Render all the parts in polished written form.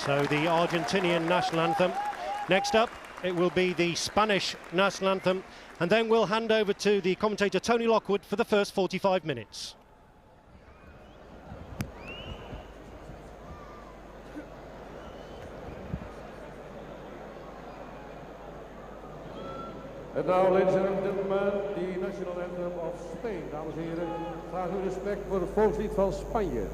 So the Argentinian national anthem. Next up, it will be the Spanish national anthem, and then we'll hand over to the commentator Tony Lockwood for the first 45 minutes. En nou, ladies and gentlemen, the national anthem of Spain. Dames en heren, graag uw respect voor het volkslied van Spanje.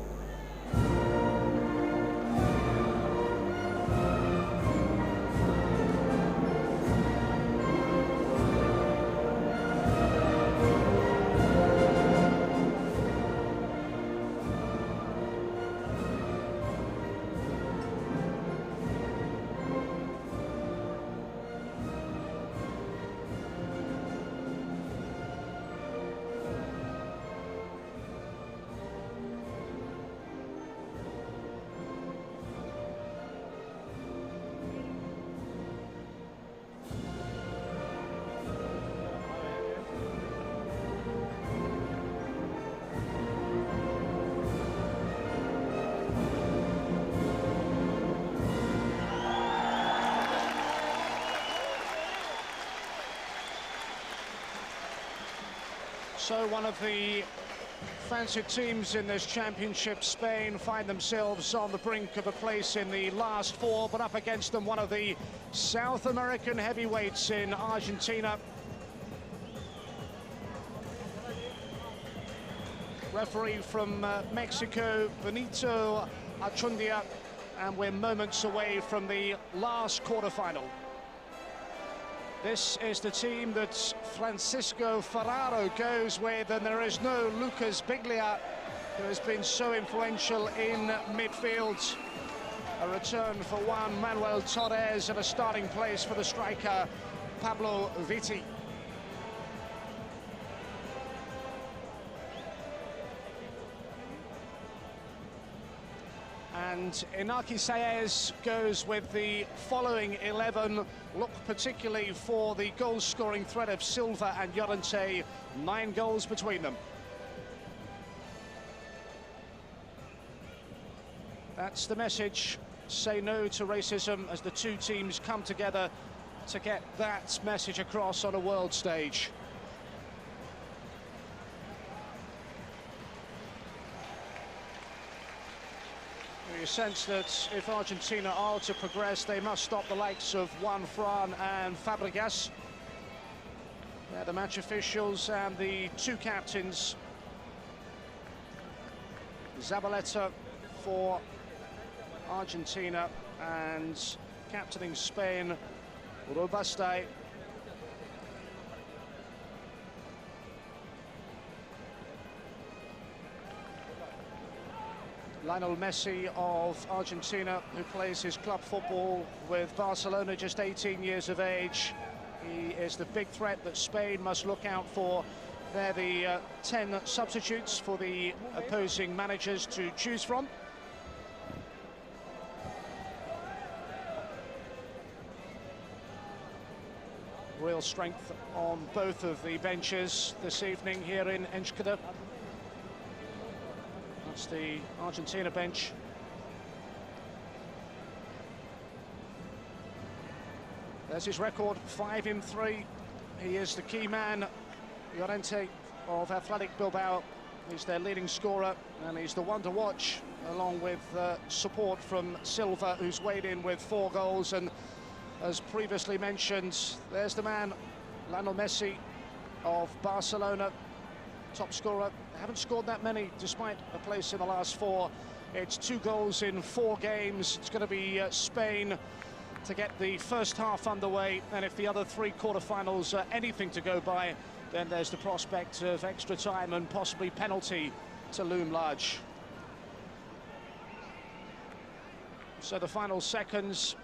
So one of the fancied teams in this championship, Spain, find themselves on the brink of a place in the last four, but up against them one of the South American heavyweights in Argentina. Referee from Mexico, Benito Achundia, and we're moments away from the last quarterfinal. This is the team that Francisco Ferraro goes with, and there is no Lucas Biglia, who has been so influential in midfield. A return for Juan Manuel Torres and a starting place for the striker Pablo Vitti. And Inaki Saez goes with the following 11. Look particularly for the goal-scoring threat of Silva and Llorente, 9 goals between them. That's the message. Say no to racism as the two teams come together to get that message across on a world stage. You sense that if Argentina are to progress, they must stop the likes of Juan Fran and Fábregas. They're the match officials and the two captains. Zabaleta for Argentina and captaining Spain, Robaste. Lionel Messi of Argentina, who plays his club football with Barcelona, just 18 years of age. He is the big threat that Spain must look out for. They're the 10 substitutes for the opposing managers to choose from. Real strength on both of the benches this evening here in Enschede. That's the Argentina bench. There's his record, 5 in 3. He is the key man. Llorente of Athletic Bilbao is their leading scorer, and he's the one to watch, along with support from Silva, who's weighed in with 4 goals. And as previously mentioned, there's the man, Lionel Messi of Barcelona, top scorer. They haven't scored that many, despite a place in the last 4. It's 2 goals in 4 games. It's going to be Spain to get the first half underway, and if the other 3 quarterfinals are anything to go by, then there's the prospect of extra time and possibly penalty to loom large. So the final seconds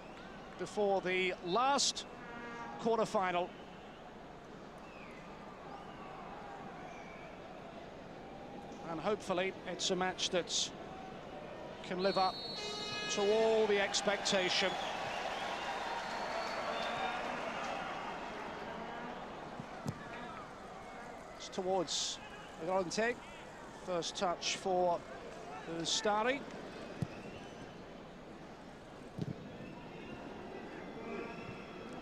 before the last quarterfinal. And hopefully it's a match that can live up to all the expectation. It's towards Llorente. First touch for Starry.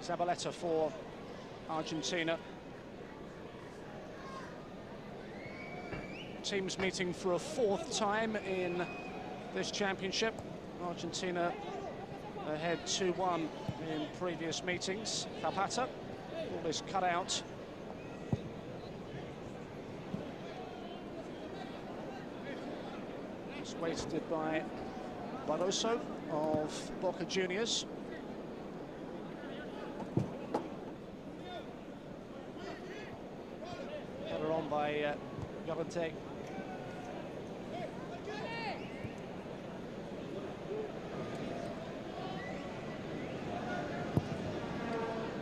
Zabaleta for Argentina. Teams meeting for a fourth time in this championship. Argentina ahead 2-1 in previous meetings. Zapata, ball is cut out. It's wasted by Barroso of Boca Juniors. Header on by Llorente.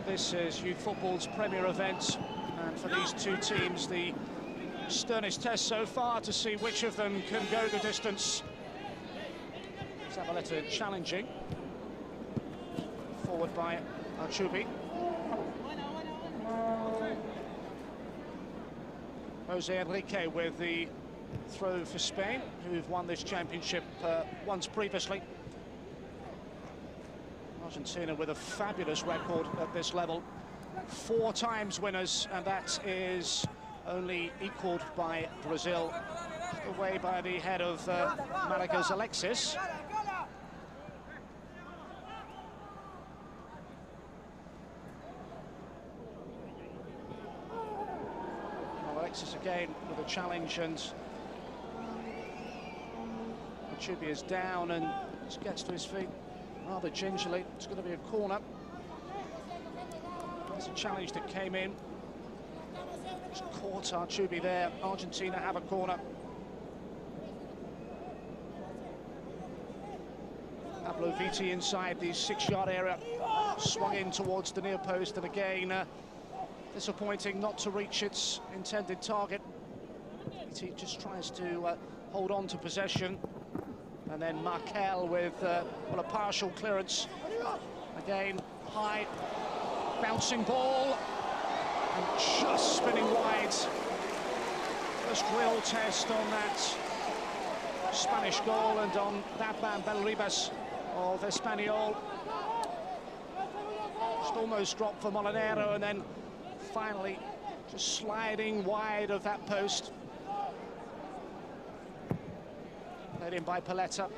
This is youth football's premier event, and for these two teams, the sternest test so far to see which of them can go the distance. Zabaleta challenging. Forward by Archubi. Jose Enrique with the throw for Spain, who've won this championship once previously. Argentina with a fabulous record at this level. 4 times winners, and that is only equalled by Brazil, away by the head of Malaga's Alexis. Well, Alexis again with a challenge, and Archubi is down and just gets to his feet rather gingerly. It's going to be a corner. There's a challenge that came in. Just caught Archubi there. Argentina have a corner. Pablo Viti inside the 6-yard area. Swung in towards the near post, and again, disappointing not to reach its intended target. Viti just tries to hold on to possession. And then Markel with well, a partial clearance. Again, high, bouncing ball, and just spinning wide. First real test on that Spanish goal, and on that man, Belribas of Espanyol. Just almost dropped for Molinero, and then finally just sliding wide of that post. Led in by Paletta,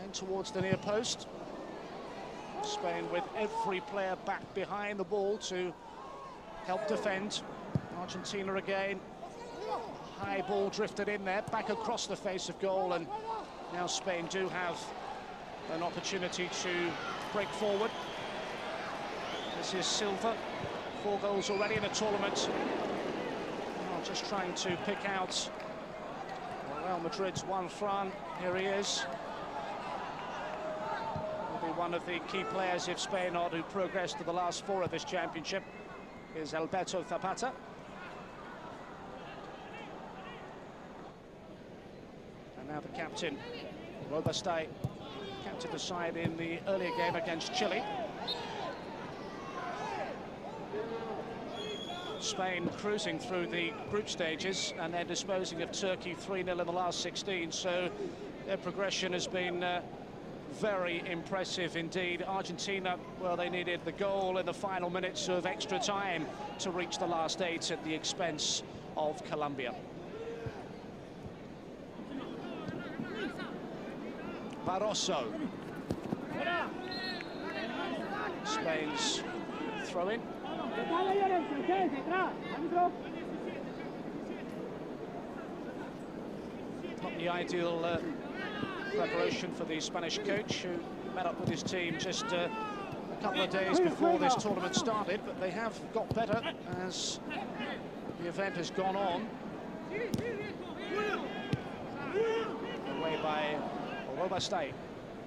and towards the near post. Spain with every player back behind the ball to help defend. Argentina again. High ball drifted in there, back across the face of goal, and now Spain do have an opportunity to break forward. This is Silva, 4 goals already in the tournament. Oh, just trying to pick out Real Madrid's Juan Fran. Here he is. Will be one of the key players if Spain are to progress to the last 4 of this championship. Is Alberto Zapata. And now the captain, Robaste, captained the side in the earlier game against Chile. Spain cruising through the group stages and then disposing of Turkey 3-0 in the last 16, so their progression has been very impressive indeed. Argentina, well, they needed the goal in the final minutes of extra time to reach the last 8 at the expense of Colombia. Barroso. Spain's throw-in. Not the ideal preparation for the Spanish coach, who met up with his team just a couple of days before this tournament started, but they have got better as the event has gone on. Away by Robaste.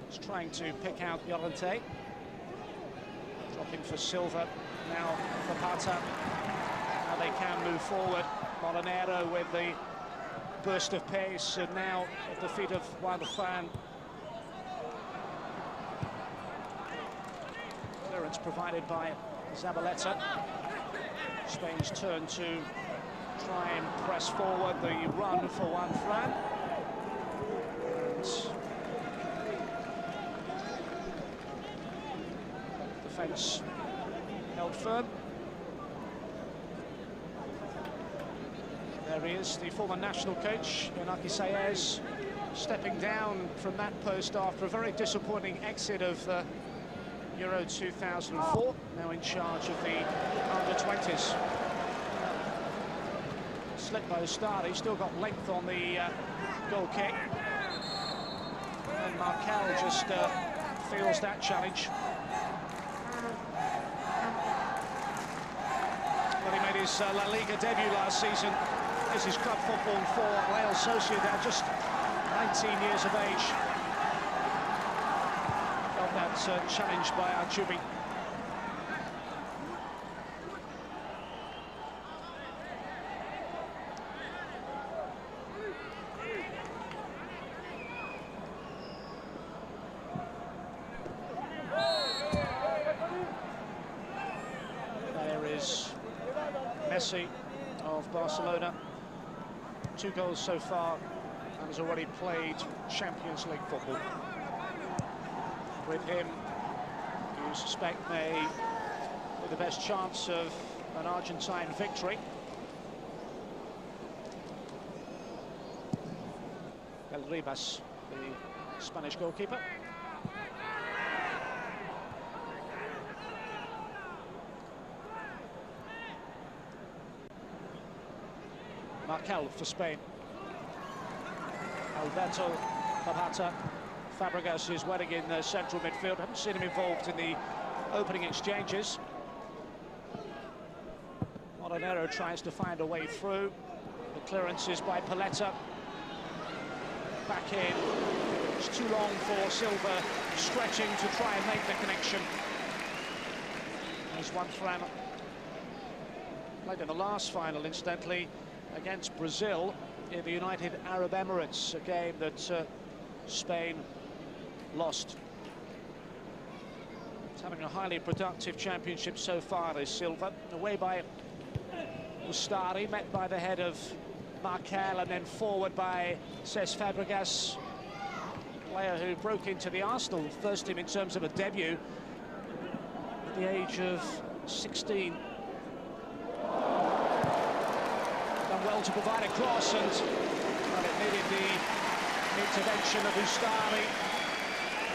He's trying to pick out Llorente. Dropping for Silva. Now Zapata. Now they can move forward. Molinero with the burst of pace, and now at the feet of Juan Fran. Clearance provided by Zabaleta. Spain's turn to try and press forward. The run for Juan Fran. And defence held held firm. There he is, the former national coach, Inaki Sayers, stepping down from that post after a very disappointing exit of Euro 2004, now in charge of the under-20s. Slipped by the start, he's still got length on the goal kick. And Markel just feels that challenge. Well, he made his La Liga debut last season. This is club football for Real Sociedad, just 19 years of age. Felt that challenge by Arjubi. There is Messi of Barcelona. 2 goals so far, and has already played Champions League football. With him, you suspect may be the best chance of an Argentine victory. El Ribas, the Spanish goalkeeper. Markel for Spain. Alberto Zapata. Fábregas is waiting in the central midfield. Haven't seen him involved in the opening exchanges. Molinero tries to find a way through. The clearance is by Paletta. Back in. It's too long for Silva, stretching to try and make the connection. There's one Fran. Played in the last final, incidentally, against Brazil in the United Arab Emirates, a game that Spain lost. It's having a highly productive championship so far, is Silva. Away by Ustari, met by the head of Markel, and then forward by Cesc Fábregas, player who broke into the Arsenal first team in terms of a debut at the age of 16. Done well to provide a cross, and well, it needed the intervention of Ustari.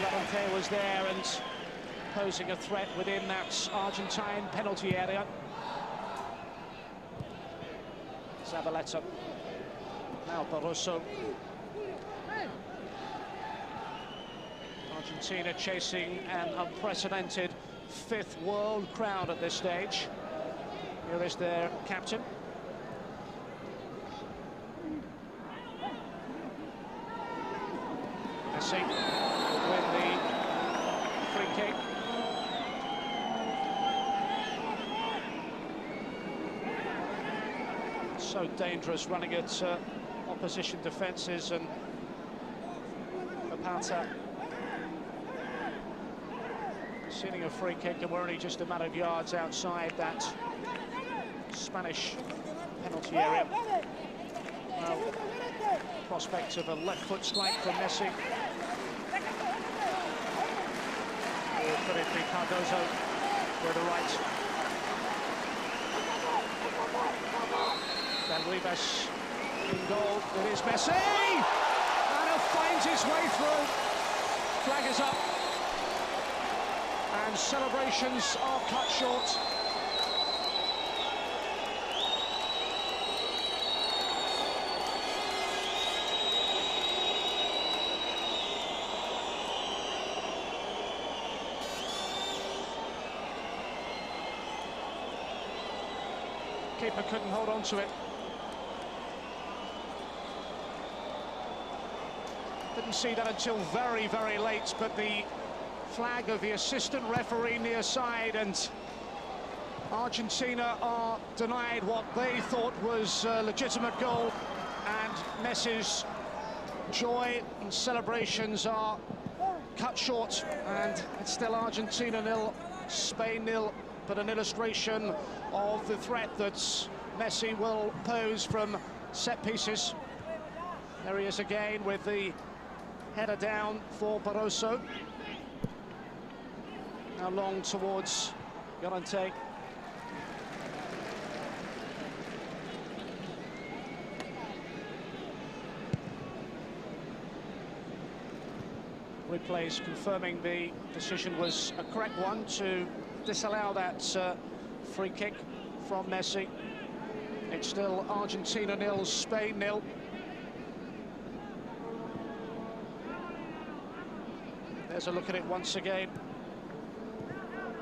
Llorente was there and posing a threat within that Argentine penalty area. Zabaleta. Now Barroso. Argentina chasing an unprecedented 5th world crown at this stage. Here is their captain. Messi will win the free kick. So dangerous running at opposition defences, and Zapata sealing a free kick, and we're only just a matter of yards outside that Spanish penalty area. Well, prospect of a left foot strike from Messi. Or could it be Cardozo with the right? Then Ribas in goal. It is Messi! And he finds his way through. Flag is up. And celebrations are cut short. Keeper couldn't hold on to it. Didn't see that until very, very late, but the flag of the assistant referee near side, and Argentina are denied what they thought was a legitimate goal, and Messi's joy and celebrations are cut short, and it's still Argentina 0, Spain 0, but an illustration of the threat that Messi will pose from set pieces. There he is again with the header down for Barroso. Now long towards Llorente. replays confirming the decision was a correct one to disallow that free kick from Messi. It's still Argentina 0, Spain 0. There's a look at it once again.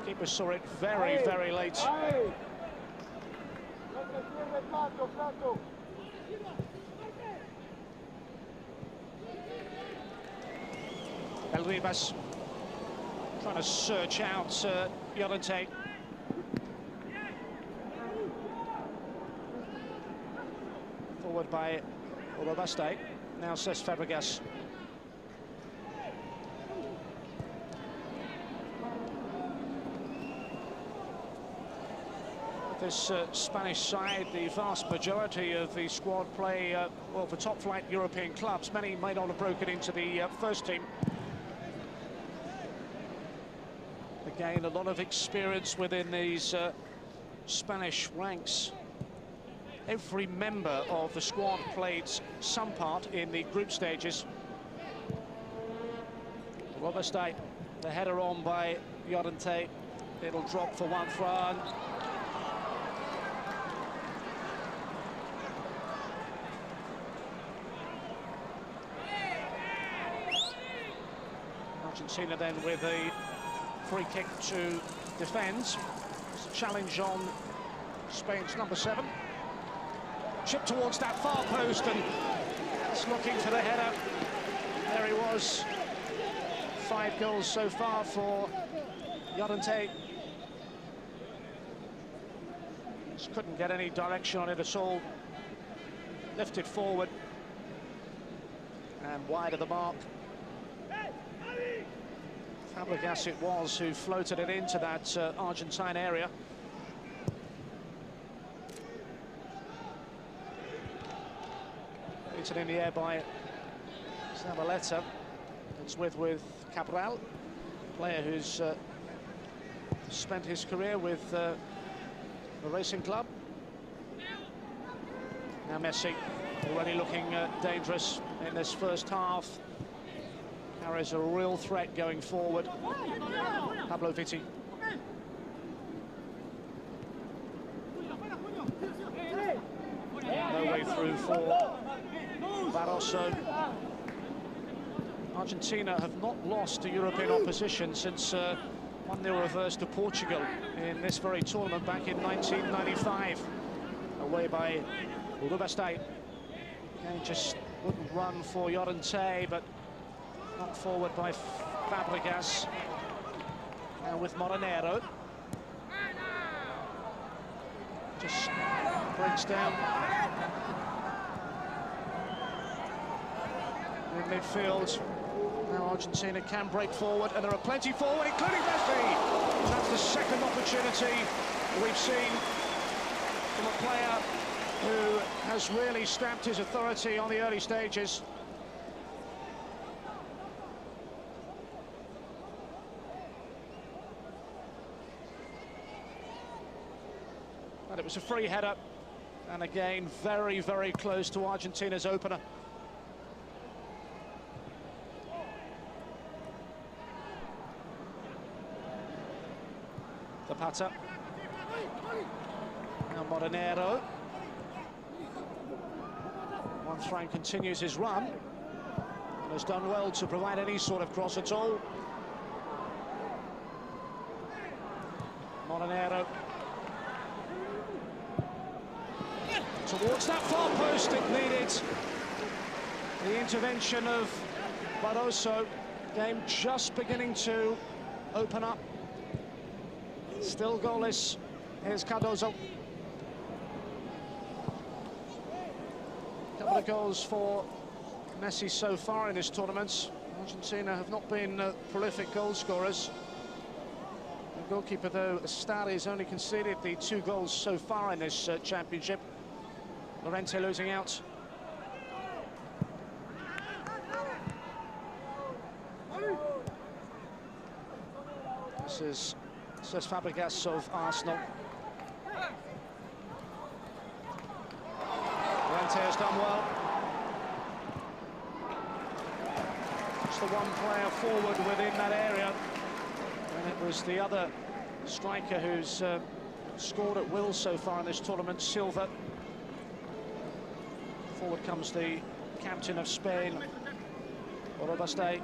Keeper saw it very, very late. Ribas trying to search out Llorente. Forward by Robaste. Now says Fábregas. This Spanish side, the vast majority of the squad play well for top-flight European clubs. Many may not have broken into the first team. Again, a lot of experience within these Spanish ranks. Every member of the squad played some part in the group stages. Robaste, the header on by Llorente. It'll drop for one front. Argentina then with a free kick to defend. It's a challenge on Spain's number 7. Chip towards that far post and it's looking for the header. There he was. 5 goals so far for Llorente. Just couldn't get any direction on it at all. Lifted forward and wide of the mark. Fábregas it was who floated it into that Argentine area. Beaten in the air by Zabaleta. It's with Cabral, player who's spent his career with the racing club. Now Messi, already looking dangerous in this first half. Carries a real threat going forward. Pablo Vitti. No way through for Barroso. Argentina have not lost to European opposition since won their reverse to Portugal in this very tournament back in 1995. Away by Robaste. Again, just wouldn't run for Llorente, but knocked forward by Fábregas. Now with Molinero. Just breaks down in midfield. Now Argentina can break forward, and there are plenty forward, including Messi. That's the second opportunity we've seen from a player who has really stamped his authority on the early stages. And it was a free header, and again very, very close to Argentina's opener. Zapata. Now Molinero. Juan continues his run and has done well to provide any sort of cross at all. Molinero. Towards that far post, it needed the intervention of Barroso. Game just beginning to open up. Still goalless. Here's Cardozo. Couple of goals for Messi so far in this tournament. Argentina have not been prolific goal scorers. The goalkeeper, though, Astari, has only conceded the 2 goals so far in this championship. Llorente losing out. This is says Fábregas of Arsenal. Llorente has done well. It's the one player forward within that area, and it was the other striker who's scored at will so far in this tournament, Silva. Forward comes the captain of Spain, Robaste. Again,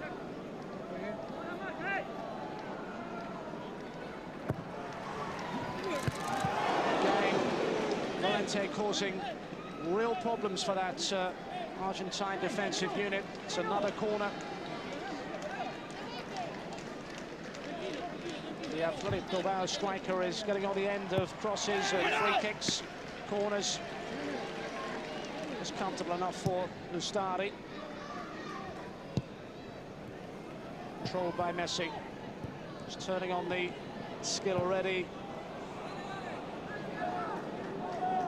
Valente causing real problems for that Argentine defensive unit. It's another corner. The Athletic Bilbao striker is getting on the end of crosses and free kicks, corners. It's comfortable enough for Ustari. Controlled by Messi. He's turning on the skill already.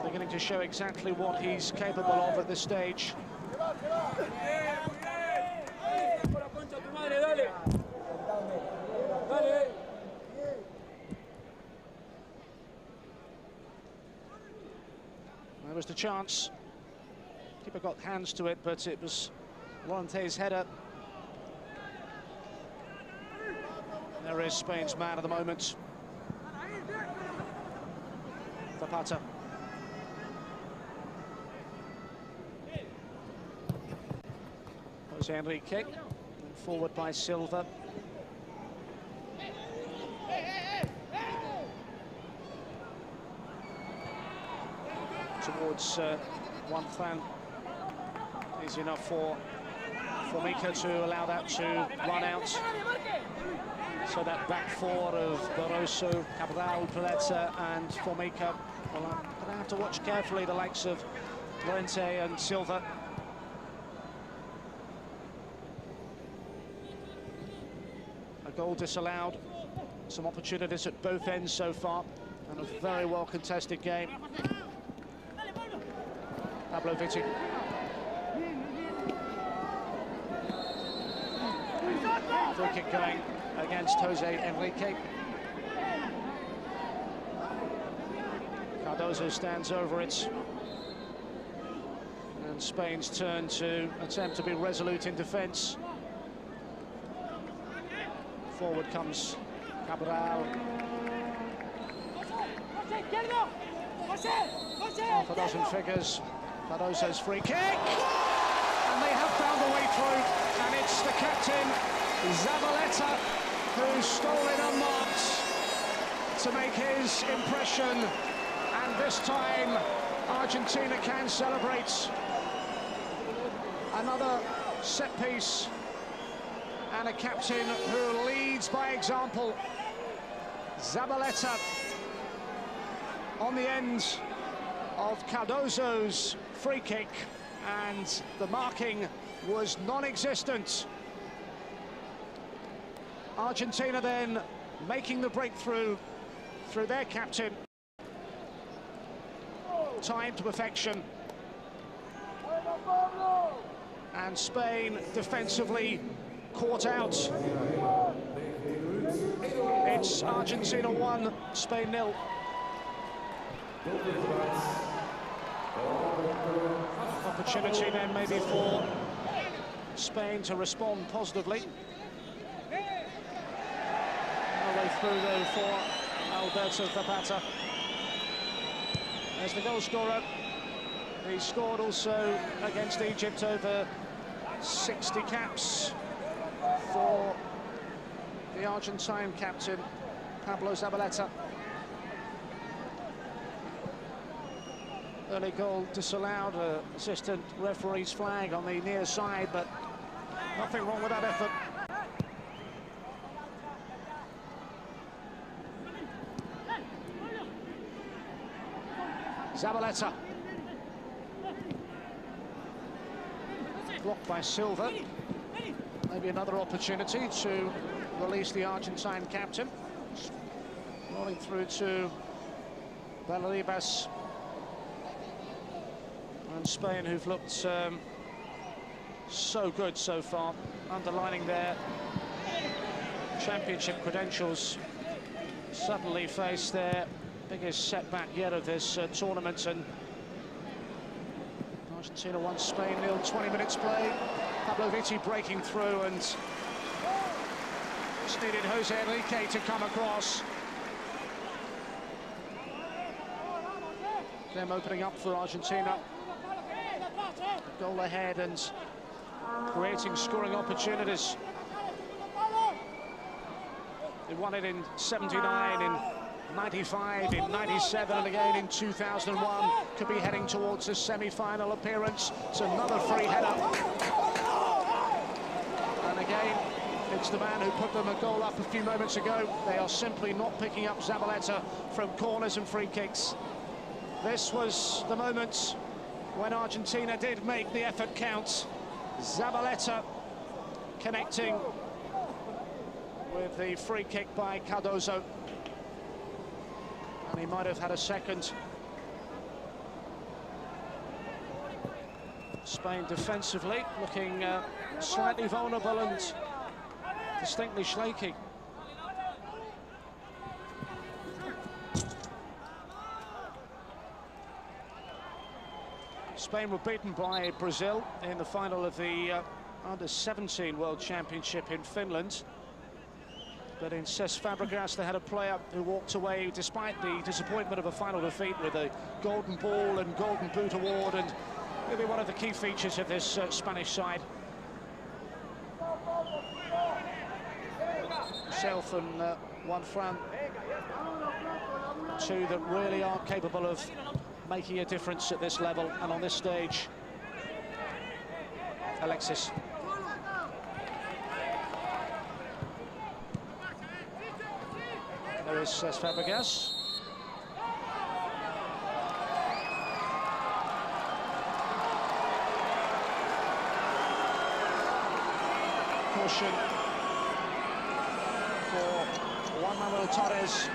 Beginning to show exactly what he's capable of at this stage. There was the chance. Keeper got hands to it, but it was Valente's header. There is Spain's man at the moment. Zapata. Jose Enrique, forward by Silva. Towards one fan. Easy enough for Mika to allow that to run out. So that back four of Barroso, Cabral, Paletta and Formica. Well, I'm going to have to watch carefully the likes of Llorente and Silva. A goal disallowed. Some opportunities at both ends so far, and a very well contested game. Pablo Vitti. Free kick going against Jose Enrique. Cardozo stands over it. And Spain's turn to attempt to be resolute in defence. Forward comes Cabral. Half a dozen figures. Cardozo's free kick. And they have found a way through. And it's the captain, Zabaleta, who's stolen unmarked to make his impression. And this time, Argentina can celebrate. Another set piece. And a captain who leads by example. Zabaleta on the end of Cardozo's free kick, and the marking was non-existent. Argentina then making the breakthrough through their captain. Timed to perfection. And Spain defensively caught out. It's Argentina 1, Spain 0. Opportunity then maybe for Spain to respond positively. All the way through though for Alberto Zapata. There's the goal scorer. He scored also against Egypt, over 60 caps for the Argentine captain, Pablo Zabaleta. Early goal disallowed, assistant referee's flag on the near side, but nothing wrong with that effort. Zabaleta. Blocked by Silva. Maybe another opportunity to release the Argentine captain. Rolling through to Fábregas. And Spain, who've looked so good so far, underlining their championship credentials, suddenly face their biggest setback yet of this tournament. And Argentina 1, Spain 0, 20 minutes play. Pablo Vitti breaking through, and just needed Jose Enrique to come across. Them opening up for Argentina. Goal ahead and creating scoring opportunities. They won it in 79, in 95, in 97, and again in 2001. Could be heading towards a semi-final appearance. It's another free header. And again, it's the man who put them a goal up a few moments ago. They are simply not picking up Zabaleta from corners and free kicks. This was the moment when Argentina did make the effort count. Zabaleta connecting with the free kick by Cardozo. And he might have had a second. Spain defensively looking slightly vulnerable and distinctly shaky. Spain were beaten by Brazil in the final of the Under-17 World Championship in Finland. But in Cesc Fábregas, they had a player who walked away despite the disappointment of a final defeat with a Golden Ball and Golden Boot award, and maybe one of the key features of this Spanish side. Himself and Juan Fran, two that really are capable of making a difference at this level and on this stage. Alexis. There is Cesc Fábregas. Caution for Juan Manuel Torres,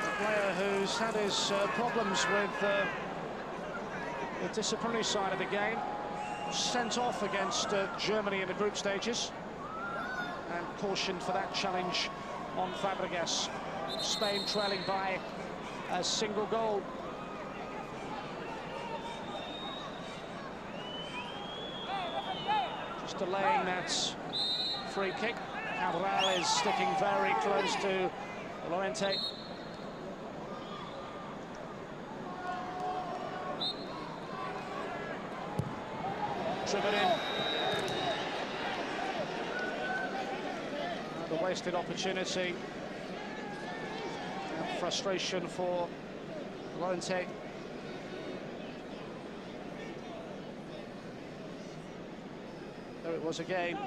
a player who's had his problems with the disciplinary side of the game. Sent off against Germany in the group stages, and cautioned for that challenge on Fábregas. Spain trailing by a single goal. Just delaying that free kick. Cabral is sticking very close to Llorente. Driven in. And a wasted opportunity. And frustration for Llorente. There it was again.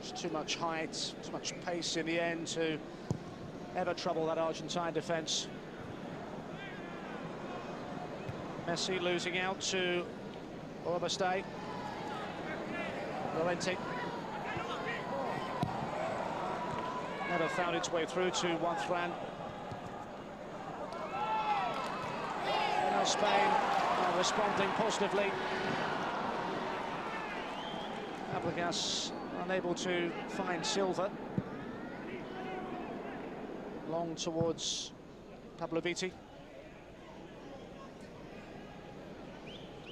Just too much height, too much pace in the end to ever trouble that Argentine defence. Messi losing out to Orbastay. Llorente. Never found its way through to Juan Fran. And now Spain are responding positively. Fábregas unable to find Silva. Long towards Pablo Vitti.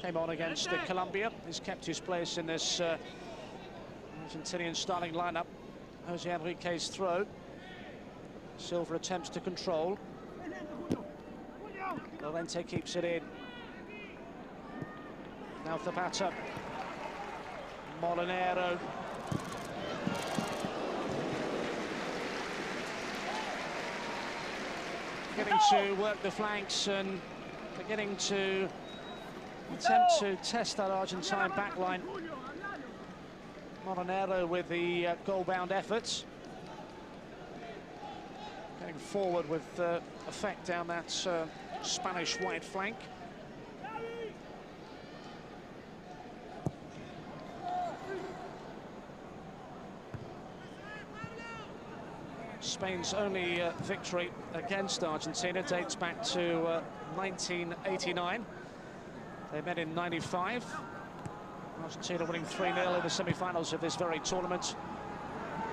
Came on against Colombia. He's kept his place in this Argentinian starting lineup. Jose Enrique's throw. Silva attempts to control. Llorente keeps it in. Now Zapata. Molinero. Getting to work the flanks and beginning to attempt to test that Argentine backline. Molinero with the goal-bound efforts. Getting forward with effect down that Spanish wide flank. Spain's only victory against Argentina dates back to 1989. They met in 95. Argentina winning 3-0 in the semi-finals of this very tournament.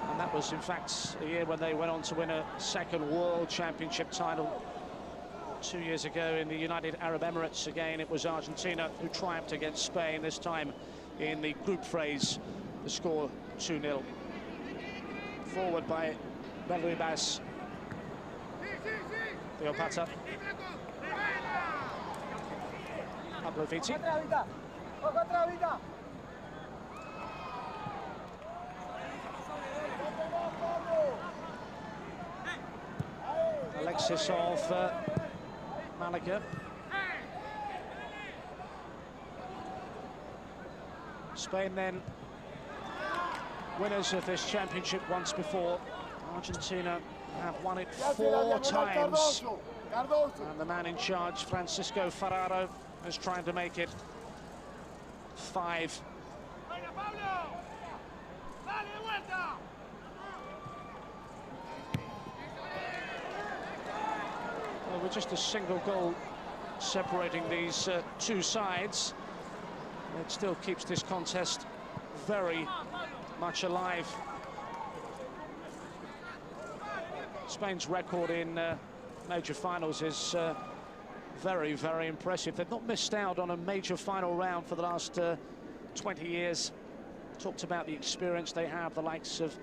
And that was, in fact, a year when they went on to win a second World Championship title. 2 years ago in the United Arab Emirates. Again, it was Argentina who triumphed against Spain, this time in the group phase. The score 2-0. Forward by Fábregas. Theopata. Pablo Viti. Alexis of Malaga. Spain then winners of this championship once before. Argentina have won it 4 times. And the man in charge, Francisco Ferraro, is trying to make it 5. Well, with just a single goal separating these two sides, it still keeps this contest very much alive. Spain's record in major finals is very, very impressive. They've not missed out on a major final round for the last 20 years. Talked about the experience they have, the likes of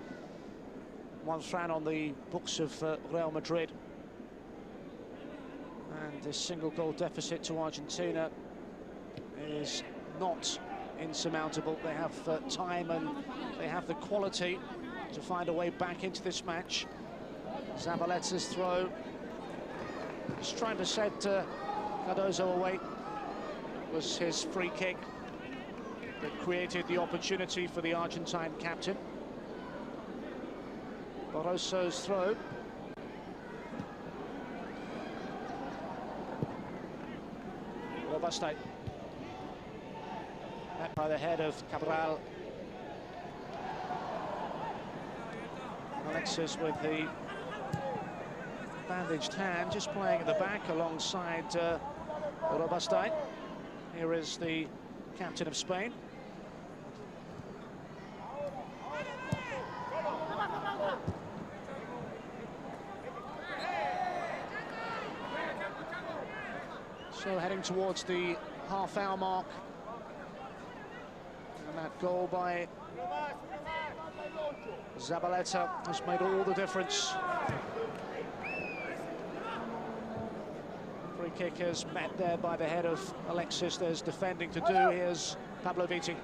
Juan Fran on the books of Real Madrid. And this single goal deficit to Argentina is not insurmountable. They have time and they have the quality to find a way back into this match. Zabaleta's throw, just trying to set Cardozo away. It was his free kick that created the opportunity for the Argentine captain. Barroso's throw. Robuste. Met by the head of Cabral. Alexis with the bandaged hand, just playing at the back alongside Robuste. Here is the captain of Spain. So heading towards the half-hour mark. And that goal by Zabaleta has made all the difference. Free kick is met there by the head of Alexis. There's defending to do. Here's Pablo Viti.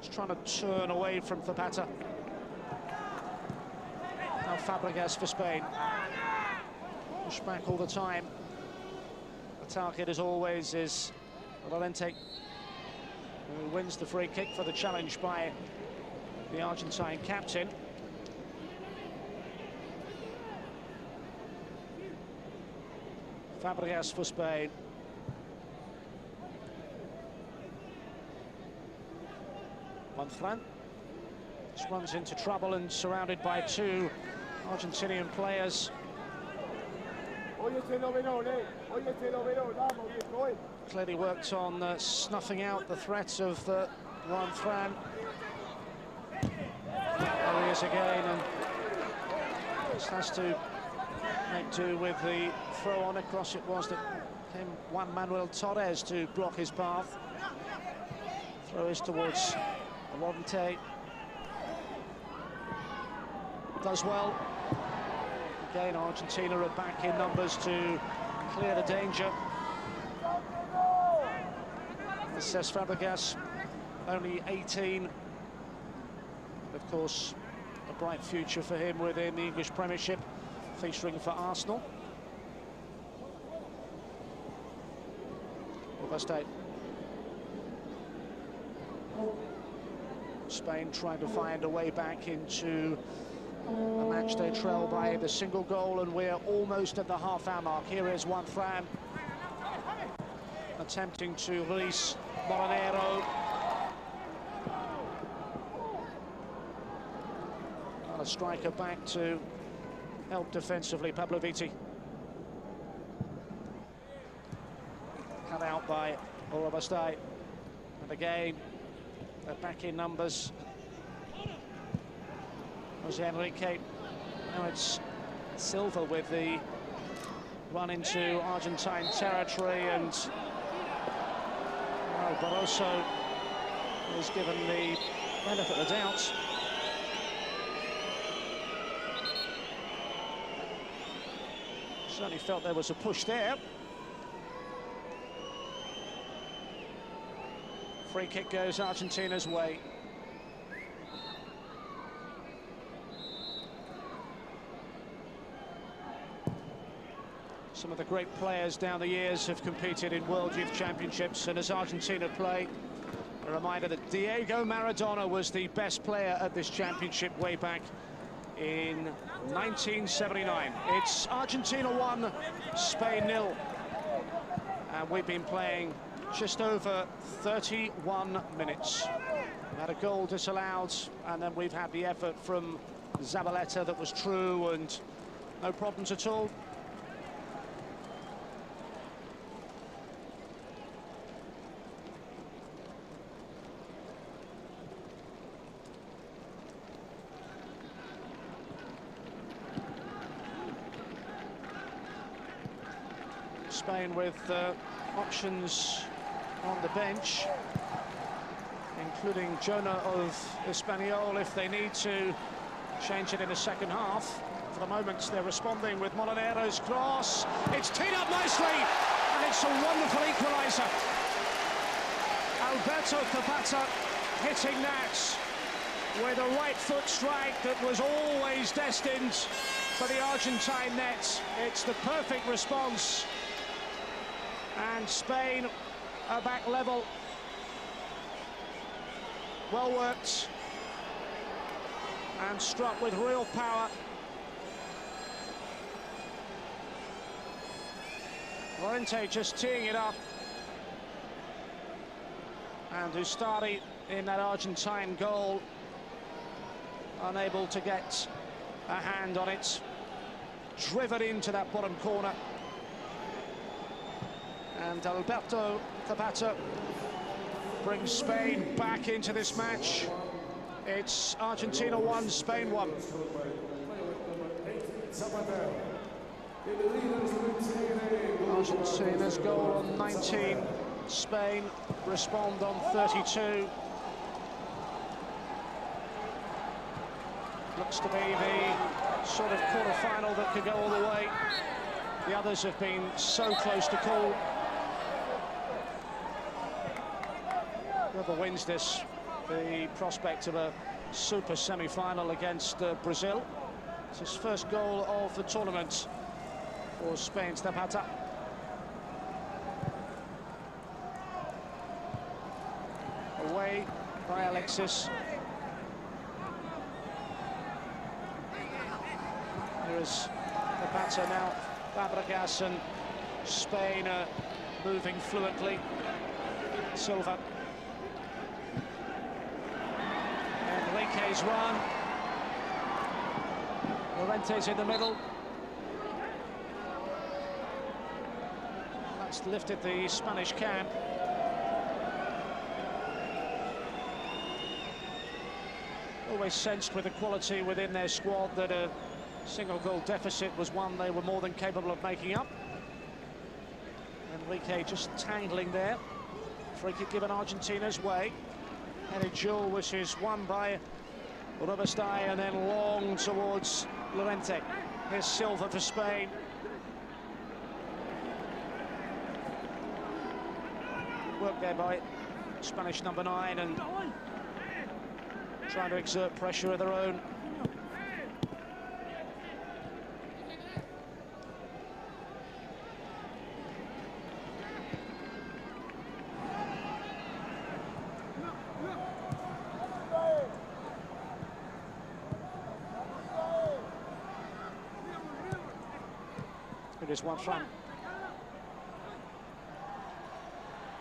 He's trying to turn away from Zapata. Now Fábregas for Spain. Push back all the time. The target, as always, is Llorente, who wins the free kick for the challenge by the Argentine captain. Fábregas for Spain. Juan Fran just runs into trouble and surrounded by 2 Argentinian players. Clearly worked on snuffing out the threats of Juan Fran. There he is again, and just has to make do with the throw on across. It was that came Juan Manuel Torres to block his path. Throw is towards Llorente. Does well. Again, Argentina are back in numbers to clear the danger. This says Fábregas, only 18. Of course, a bright future for him within the English Premiership, featuring for Arsenal. Robuste. Spain trying to find a way back into a match they trail by the single goal, and we're almost at the half-hour mark. Here is Juan Fran attempting to release Moronero. And a striker back to help defensively, Pablo Viti. Cut out by Robuste. And again, they're back in numbers. Jose Enrique. Now it's Silva with the run into Argentine territory, and well, Barroso is given the benefit of the doubt. Certainly felt there was a push there. Free kick goes Argentina's way. Some of the great players down the years have competed in World Youth Championships, and as Argentina play, a reminder that Diego Maradona was the best player at this championship way back in 1979. It's Argentina 1, Spain 0. And we've been playing just over 31 minutes. We had a goal disallowed, and then we've had the effort from Zabaleta that was true, and no problems at all. Spain with options on the bench, including Jonah of Espanyol if they need to change it in the second half. For the moment, they're responding with Molinero's cross. It's teed up nicely, and it's a wonderful equaliser. Alberto Zapata hitting that with a right foot strike that was always destined for the Argentine net. It's the perfect response. And Spain are back level. Well worked and struck with real power. Llorente just teeing it up. And Ustari in that Argentine goal, unable to get a hand on it. Driven into that bottom corner. And Alberto Zapata brings Spain back into this match. It's Argentina 1, Spain 1. Argentina's goal on 19. Spain respond on 32. Looks to be the sort of quarter-final that could go all the way. The others have been so close to call. Whoever wins this, the prospect of a super semi-final against Brazil. It's his first goal of the tournament for Spain's Zapata. Away by Alexis. Here is Zapata now. Fábregas, and Spain moving fluently. Silva. Enrique's run. Llorente's in the middle. That's lifted the Spanish camp. Always sensed with the quality within their squad that a single goal deficit was one they were more than capable of making up. Enrique just tangling there. Free kick given Argentina's way. Headed duel, which is won by Robestai, and then long towards Llorente. Here's Silva for Spain. Work there by Spanish number 9, and trying to exert pressure of their own. It is one front.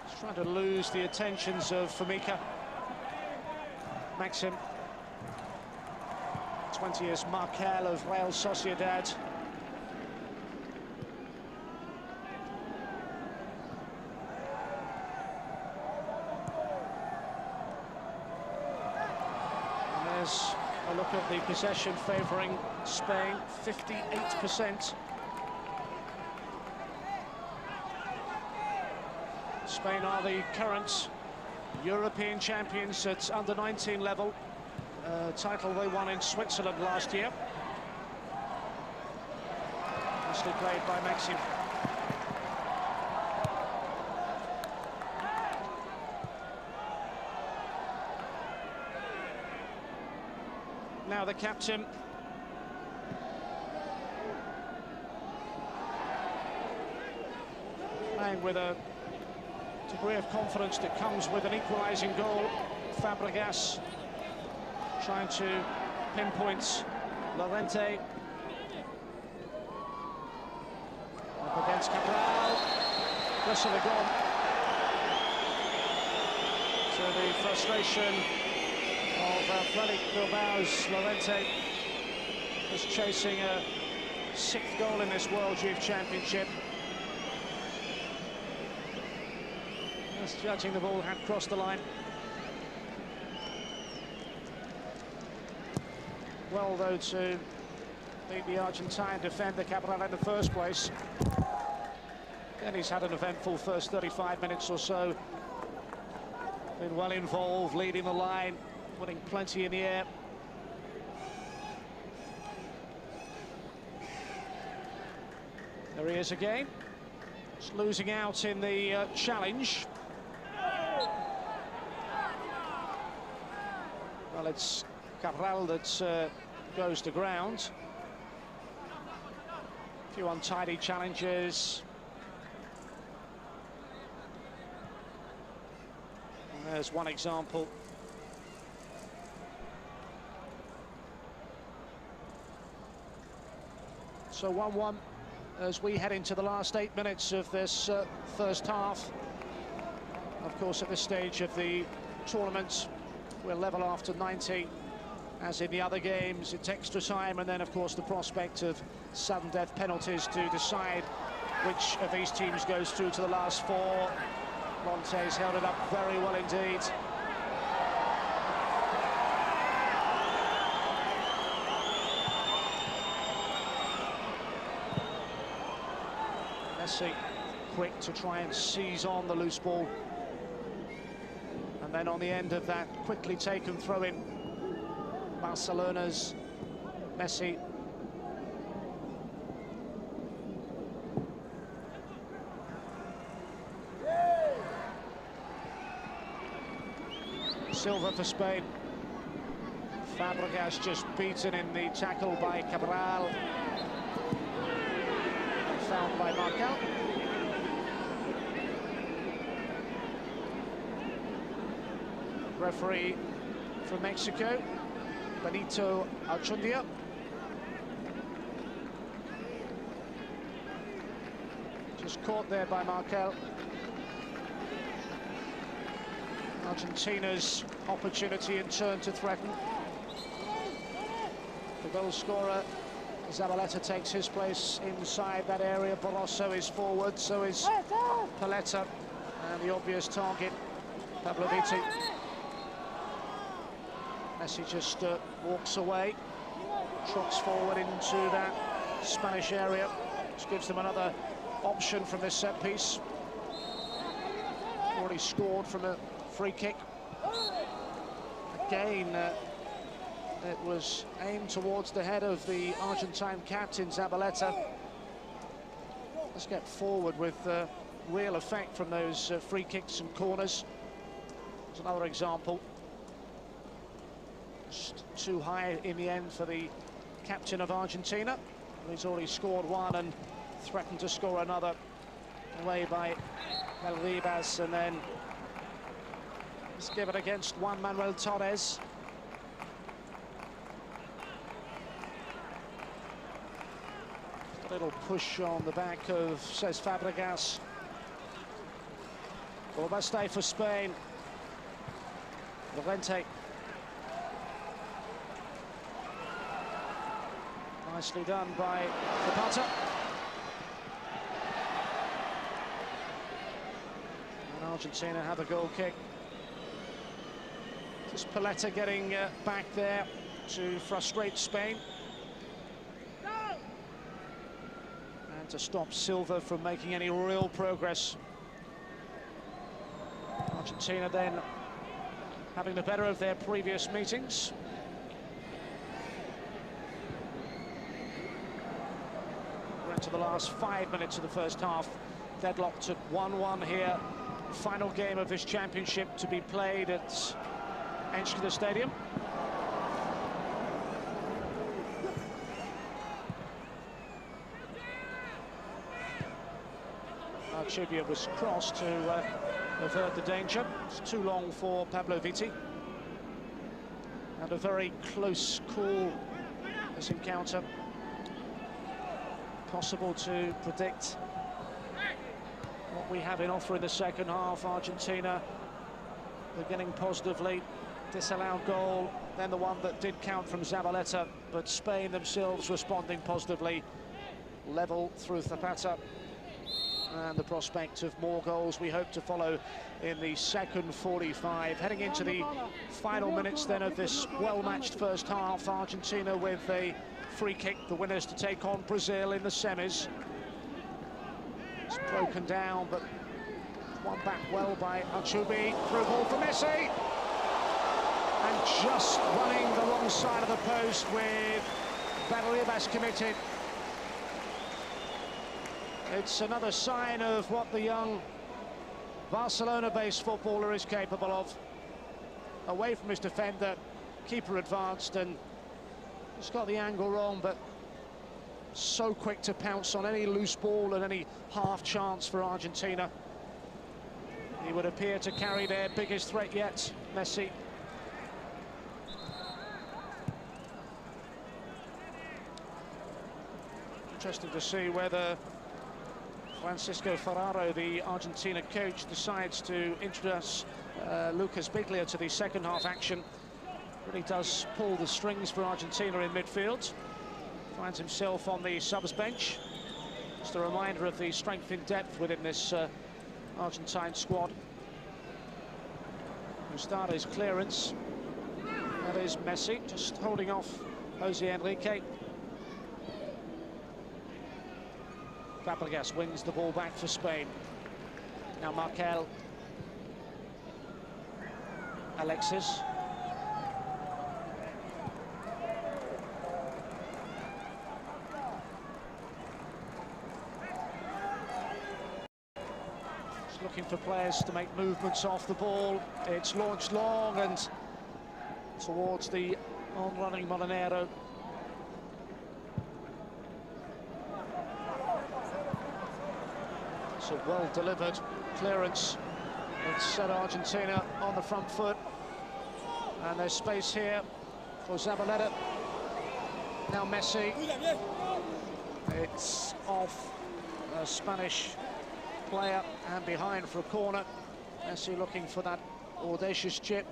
He's trying to lose the attentions of Formica. Maxim, 20 years Markel of Real Sociedad. And there's a look at the possession favouring Spain, 58%. Spain are the current European champions at under-19 level. Title they won in Switzerland last year. Nicely played by Messi. Now the captain. Playing with a degree of confidence that comes with an equalising goal. Fábregas trying to pinpoint Llorente. Up against Cabral. Whistle gone. So the frustration of Athletic Bilbao's Llorente is chasing a 6th goal in this World Youth Championship. Just judging the ball had crossed the line. Well, though, to beat the Argentine defender Cabral in the first place. Then he's had an eventful first 35 minutes or so. Been well involved, leading the line, putting plenty in the air. There he is again. Just losing out in the challenge. Well, it's Cabral that goes to ground. A few untidy challenges. And there's one example. So 1-1 as we head into the last 8 minutes of this first half. Of course, at this stage of the tournament, we're level after 90. As in the other games, it's extra time, and then, of course, the prospect of sudden death penalties to decide which of these teams goes through to the last 4. Montes held it up very well indeed. Messi quick to try and seize on the loose ball. And then on the end of that quickly taken throw-in, Barcelona's Messi. Silva for Spain. Fábregas just beaten in the tackle by Cabral. Fouled by Markel. Referee from Mexico, Benito Alchundia. Just caught there by Markel. Argentina's opportunity in turn to threaten. The goal scorer, Zabaleta, takes his place inside that area. Barroso is forward, so is Paletta. And the obvious target, Pablo Viti. Messi just walks away, trots forward into that Spanish area, which gives them another option from this set piece. Already scored from a free kick. Again, it was aimed towards the head of the Argentine captain, Zabaleta. Let's get forward with real effect from those free kicks and corners. There's another example. Just too high in the end for the captain of Argentina. He's already scored one and threatened to score another away by Ribas, and then let's give it against Juan Manuel Torres. A little push on the back of, says Fábregas. Well, must stay for Spain. Llorente. Nicely done by Zapata. And Argentina have a goal kick. Just Paletta getting back there to frustrate Spain. And to stop Silva from making any real progress. Argentina then having the better of their previous meetings. We're into the last 5 minutes of the first half, deadlocked at 1-1 here. Final game of this championship to be played at Agüero Stadium. Archibia was crossed to avert the danger. It's too long for Pablo Vitti. And a very close call, this encounter. Possible to predict what we have in offer in the second half. Argentina beginning positively, disallowed goal, then the one that did count from Zabaleta, but Spain themselves responding positively, level through Zapata, and the prospect of more goals we hope to follow in the second 45. Heading into the final minutes then of this well-matched first half, Argentina with a free kick, the winners to take on Brazil in the semis. It's broken down, but won back well by Achubi. Through ball for Messi. And just running the wrong side of the post with Fábregas committed. It's another sign of what the young Barcelona-based footballer is capable of. Away from his defender, keeper advanced and he's got the angle wrong, but so quick to pounce on any loose ball and any half chance for Argentina. He would appear to carry their biggest threat yet, Messi. Interesting to see whether Francisco Ferraro, the Argentina coach, decides to introduce Lucas Biglia to the second half action. Really does pull the strings for Argentina in midfield. Finds himself on the subs bench. Just a reminder of the strength in depth within this Argentine squad. Mustada's clearance. That is Messi, just holding off Jose Enrique. Fábregas wins the ball back for Spain. Now Markel. Alexis. Just looking for players to make movements off the ball. It's launched long and towards the on-running Molinero. It's a well-delivered clearance. It's set Argentina on the front foot. And there's space here for Zabaleta. Now Messi. It's off a Spanish player and behind for a corner. Messi looking for that audacious chip.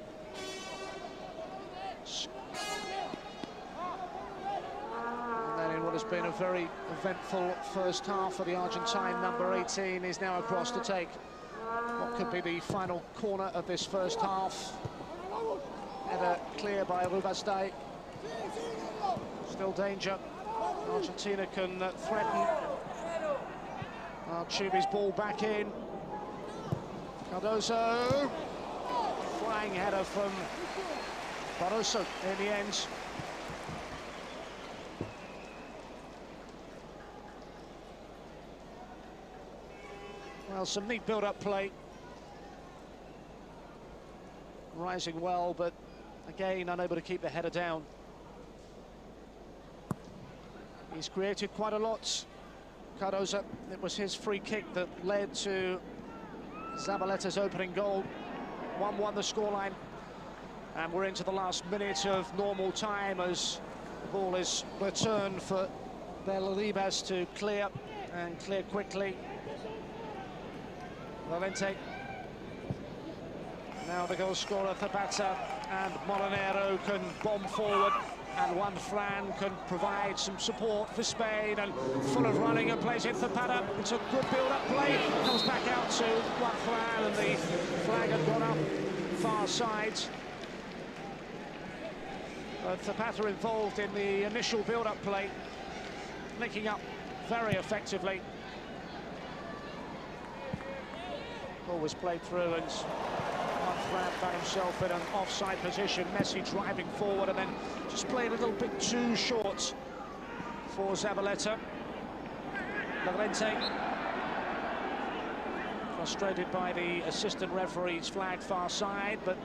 What has been a very eventful first half for the Argentine. Number 18 is now across to take what could be the final corner of this first half. Header clear by Rubasday. Still danger. Argentina can threaten. Archubi's ball back in. Cardoso. Flying header from Barroso in the end. Well, some neat build-up play. Rising well, but again, unable to keep the header down. He's created quite a lot. Cardoso, it was his free kick that led to Zabaleta's opening goal. 1-1 the scoreline. And we're into the last minute of normal time as the ball is returned for Fábregas to clear, and clear quickly. Valente. Now the goal scorer Zapata, and Molinero can bomb forward, and Juan Fran can provide some support for Spain, and full of running and plays it Zapata. It's a good build-up play, comes back out to Juan Fran, and the flag had gone up far side. But Zapata involved in the initial build-up play, linking up very effectively. Ball was played through and Fran found himself in an offside position. Messi driving forward and then just played a little bit too short for Zabaleta. Llorente, frustrated by the assistant referee's flag far side, but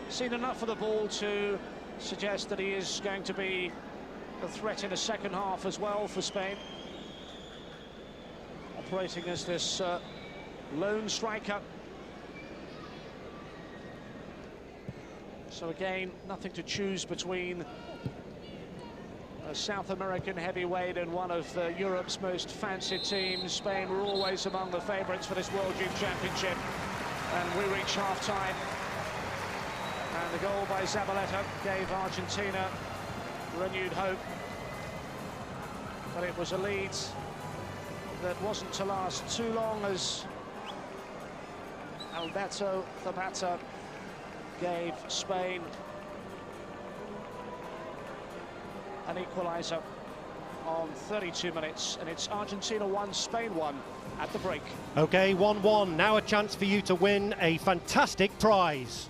seen enough of the ball to suggest that he is going to be a threat in the second half as well for Spain. Operating as this lone striker. So again, nothing to choose between a South American heavyweight and one of Europe's most fancied teams. Spain were always among the favourites for this World Youth Championship. And we reach half-time. And the goal by Zabaleta gave Argentina renewed hope. But it was a lead that wasn't to last too long, as Alberto Zapata gave Spain an equaliser on 32 minutes, and it's Argentina 1, Spain 1 at the break. Okay, 1-1. Now a chance for you to win a fantastic prize.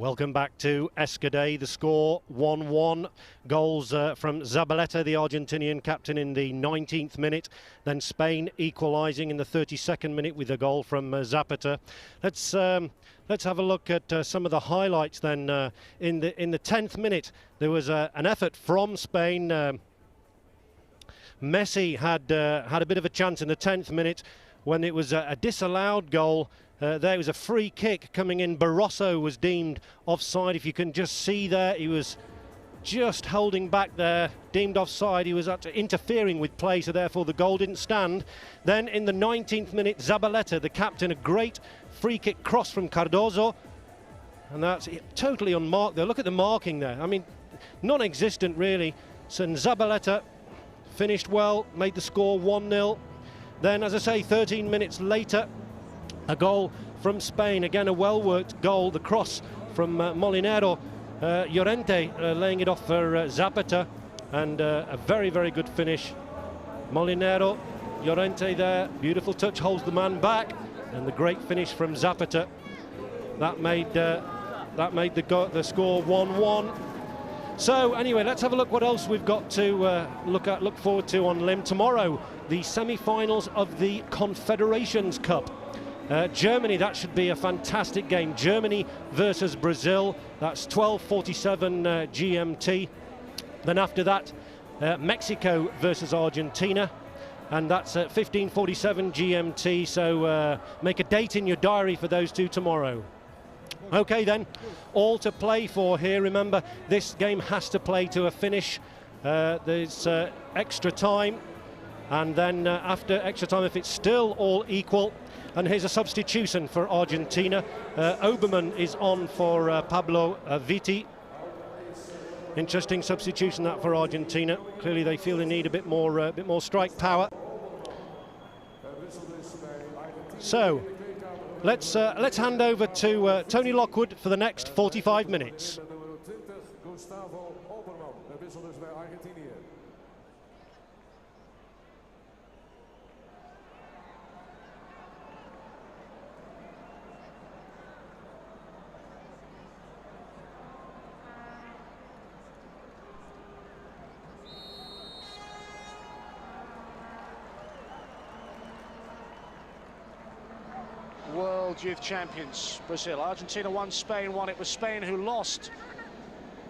Welcome back to Escudé. The score 1-1. Goals from Zabaleta, the Argentinian captain, in the 19th minute. Then Spain equalising in the 32nd minute with a goal from Zapata. Let's have a look at some of the highlights then. In the 10th minute, there was an effort from Spain. Messi had a bit of a chance in the 10th minute when it was a disallowed goal. There was a free kick coming in. Barroso was deemed offside. If you can just see there, he was just holding back there, deemed offside. He was interfering with play, so therefore the goal didn't stand. Then in the 19th minute, Zabaleta, the captain, a great free kick cross from Cardozo, and that's totally unmarked there. Look at the marking there. I mean, non-existent really. So Zabaleta finished well, made the score 1-0. Then, as I say, 13 minutes later, a goal from Spain. Again, a well-worked goal. The cross from Molinero. Llorente laying it off for Zapata. And a very, very good finish. Molinero, Llorente there. Beautiful touch, holds the man back. And the great finish from Zapata. That made the score 1-1. So anyway, let's have a look what else we've got to look forward to on Lim. Tomorrow, the semi-finals of the Confederations Cup. Germany, that should be a fantastic game. Germany versus Brazil. That's 12:47 GMT. Then after that, Mexico versus Argentina. And that's at 15:47 GMT. So make a date in your diary for those two tomorrow. Okay then, all to play for here. Remember, this game has to play to a finish. There's extra time, and then after extra time, if it's still all equal, and here's a substitution for Argentina. Oberman is on for Pablo Viti. Interesting substitution that for Argentina. Clearly they feel they need a bit more strike power. So let's hand over to Tony Lockwood for the next 45 minutes. World Youth Champions, Brazil. Argentina won, Spain won. It was Spain who lost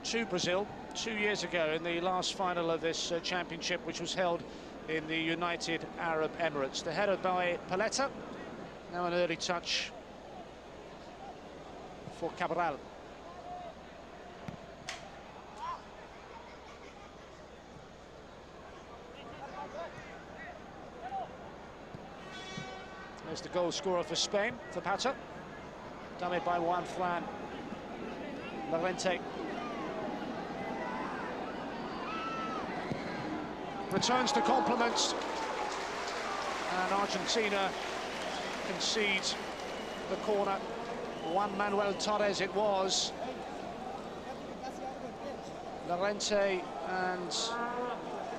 to Brazil 2 years ago in the last final of this championship, which was held in the United Arab Emirates. The header by Paletta. Now an early touch for Cabral. There's the goal scorer for Spain, Zapata. Done it by Juan Fran. Llorente. Returns to compliments. And Argentina concedes the corner. Juan Manuel Torres it was. Llorente and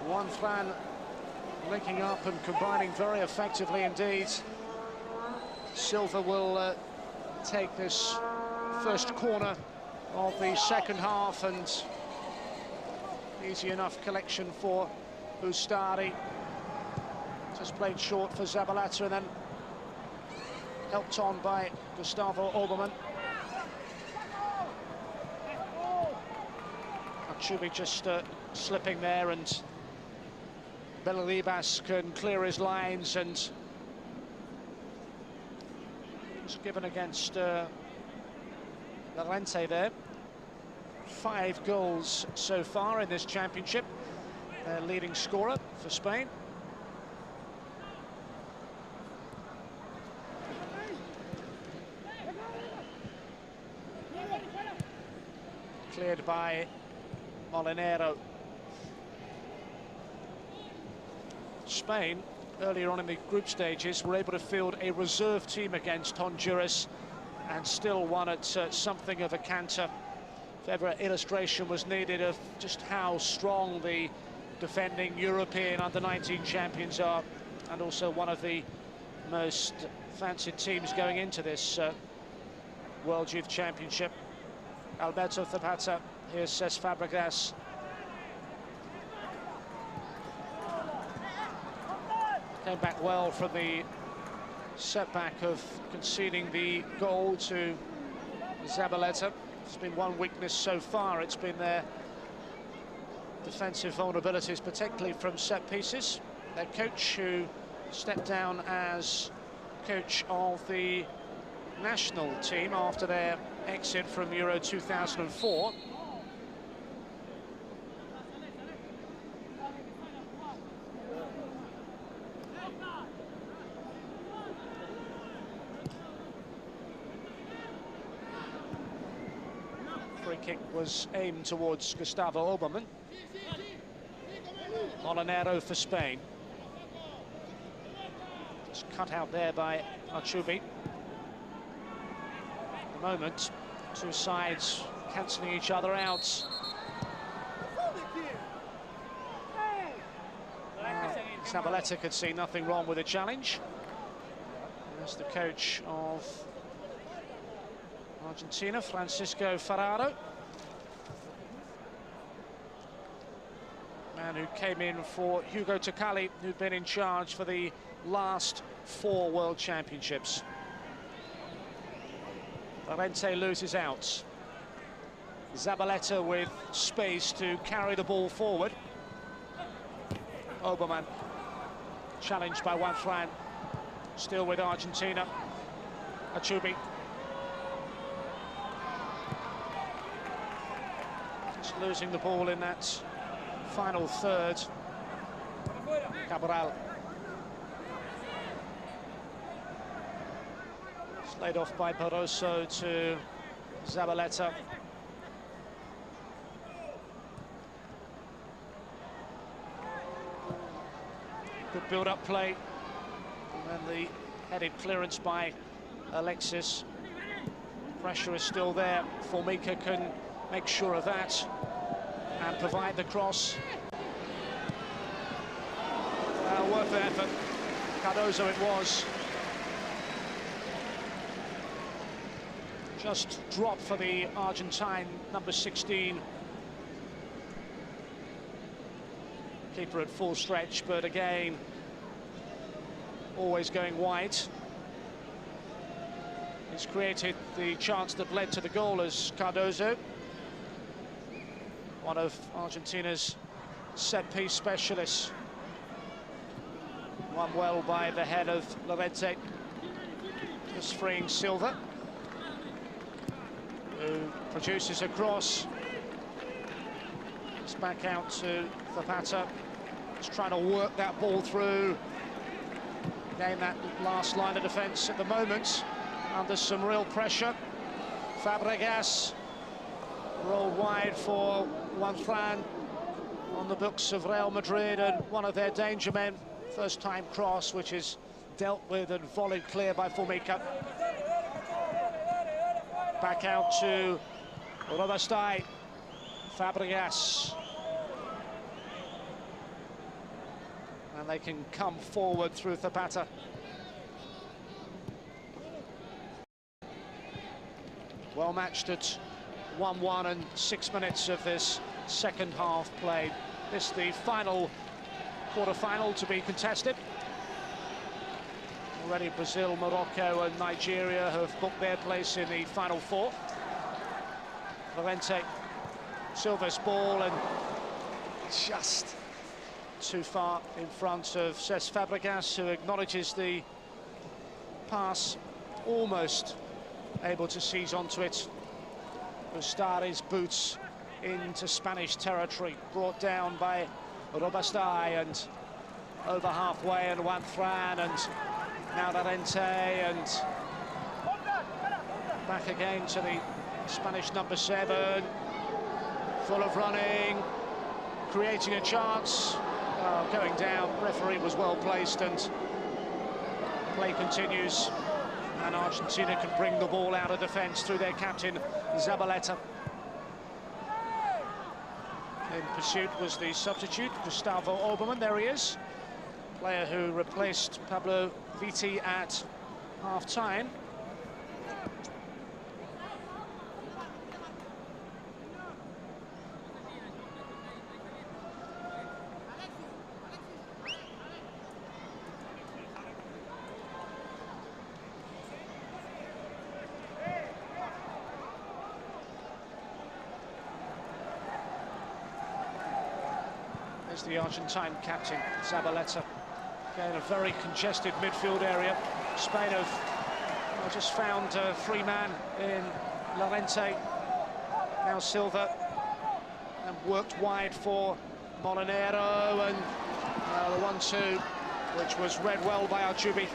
Juan Fran linking up and combining very effectively indeed. Silva will take this first corner of the second half, and easy enough collection for Ustari. Just played short for Zabaleta and then helped on by Gustavo Oberman. Achubi just slipping there, and Belaribas can clear his lines, and was given against Llorente there. 5 goals so far in this championship. Their leading scorer for Spain. Cleared by Molinero. Spain, earlier on in the group stages, were able to field a reserve team against Honduras and still won at something of a canter. If ever an illustration was needed of just how strong the defending European under-19 champions are, and also one of the most fancied teams going into this World Youth Championship. Alberto Zapata. Here's Cesc Fábregas. Came back well from the setback of conceding the goal to Zabaleta. It's been one weakness so far. It's been their defensive vulnerabilities, particularly from set pieces. Their coach, who stepped down as coach of the national team after their exit from Euro 2004. Free kick was aimed towards Gustavo Obermann. Molinero for Spain. It's cut out there by Archubi. At the moment, two sides cancelling each other out. Zabaleta could see nothing wrong with the challenge. There's the coach of Argentina, Francisco Ferraro. Man who came in for Hugo Tocali, who'd been in charge for the last 4 World Championships. Llorente loses out. Zabaleta with space to carry the ball forward. Obermann challenged by Juan Fran. Still with Argentina. Achubi. Just losing the ball in that final third. Cabral. It's laid off by Barroso to Zabaleta. Good build-up play. And then the headed clearance by Alexis. Pressure is still there. Formica can make sure of that and provide the cross. Worth the effort. Cardozo it was. Just dropped for the Argentine, number 16. Keeper at full stretch, but again, always going wide. He's created the chance that led to the goal as Cardozo, one of Argentina's set-piece specialists. Won well by the head of Llorente, just freeing Silva, who produces a cross. It's back out to Zapata. He's trying to work that ball through. Again, that last line of defence at the moment under some real pressure. Fábregas rolled wide for Juan Fran, on the books of Real Madrid and one of their danger men. First time cross, which is dealt with and volleyed clear by Formica. Back out to Robastai. Fábregas. And they can come forward through Zapata. Well matched at 1-1 and 6 minutes of this second half played. This is the final quarter-final to be contested. Already Brazil, Morocco and Nigeria have booked their place in the final 4. Llorente, Silva's ball, and just too far in front of Cesc Fábregas, who acknowledges the pass, almost able to seize onto it. Ustari's boots into Spanish territory, brought down by Robastai, and over halfway, and Juan Fran, and now Llorente, and back again to the Spanish number 7, full of running, creating a chance. Going down, referee was well placed, and play continues, and Argentina can bring the ball out of defence through their captain Zabaleta. In pursuit was the substitute Gustavo Obermann. There he is, player who replaced Pablo Viti at half-time. is the Argentine captain, Zabaleta. Again, a very congested midfield area. Spain have just found a free man in Llorente. Now Silva, and worked wide for Molinero, and the 1-2, which was read well by Aljubi.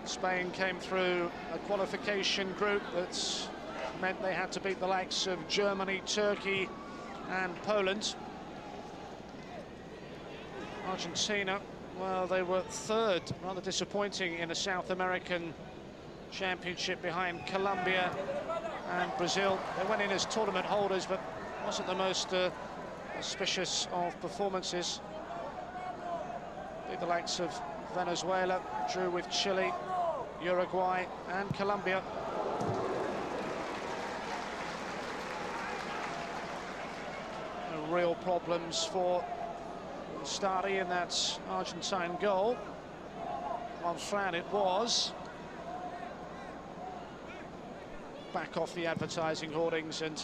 Spain came through a qualification group that meant they had to beat the likes of Germany, Turkey and Poland. Argentina, well, they were third, rather disappointing, in the South American Championship behind Colombia and Brazil. They went in as tournament holders, but wasn't the most auspicious of performances. Beat the likes of Venezuela, drew with Chile, Uruguay and Colombia. Real problems for Starry in that Argentine goal. On Fran it was. Back off the advertising hoardings, and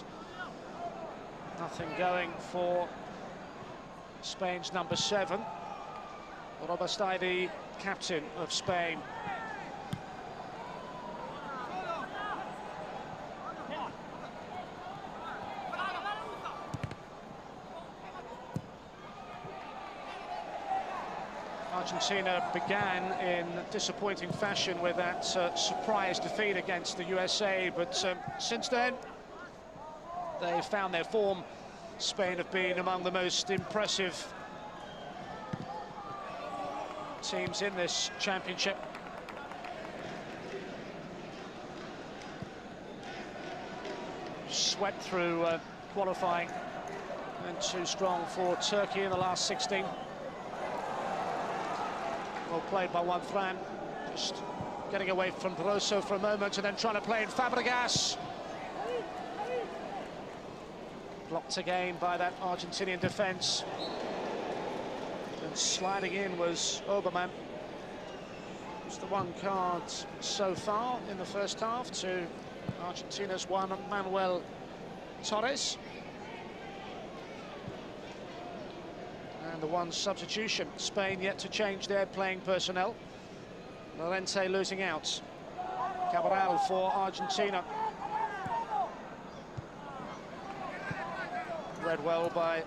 nothing going for Spain's number 7. Robastay, the captain of Spain. Argentina began in disappointing fashion with that surprise defeat against the USA, but since then they found their form. Spain have been among the most impressive teams in this championship. Swept through qualifying, and too strong for Turkey in the last 16. Well played by Juan Fran, just getting away from Rosso for a moment and then trying to play in Fábregas. Blocked again by that Argentinian defence. And sliding in was Oberman. It's the one card so far in the first half to Argentina's Juan Manuel Torres. And the one substitution. Spain yet to change their playing personnel. Llorente losing out. Cabral for Argentina. Read well by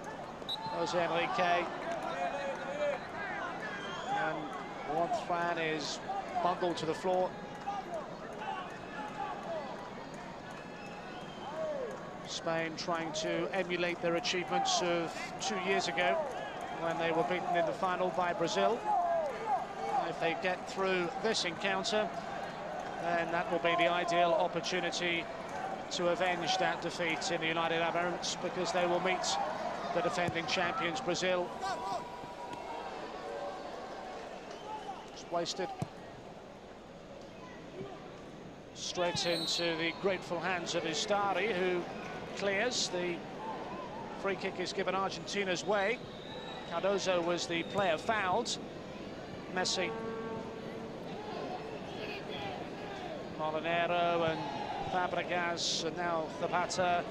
Jose Enrique. And Juan Fran is bundled to the floor. Spain trying to emulate their achievements of 2 years ago, when they were beaten in the final by Brazil. If they get through this encounter, then that will be the ideal opportunity to avenge that defeat in the United Arab Emirates, because they will meet the defending champions, Brazil. Just wasted. Straight into the grateful hands of Ustari, who clears. The free kick is given Argentina's way. Cardozo was the player fouled. Messi. Molinero and Fábregas, and now Zapata.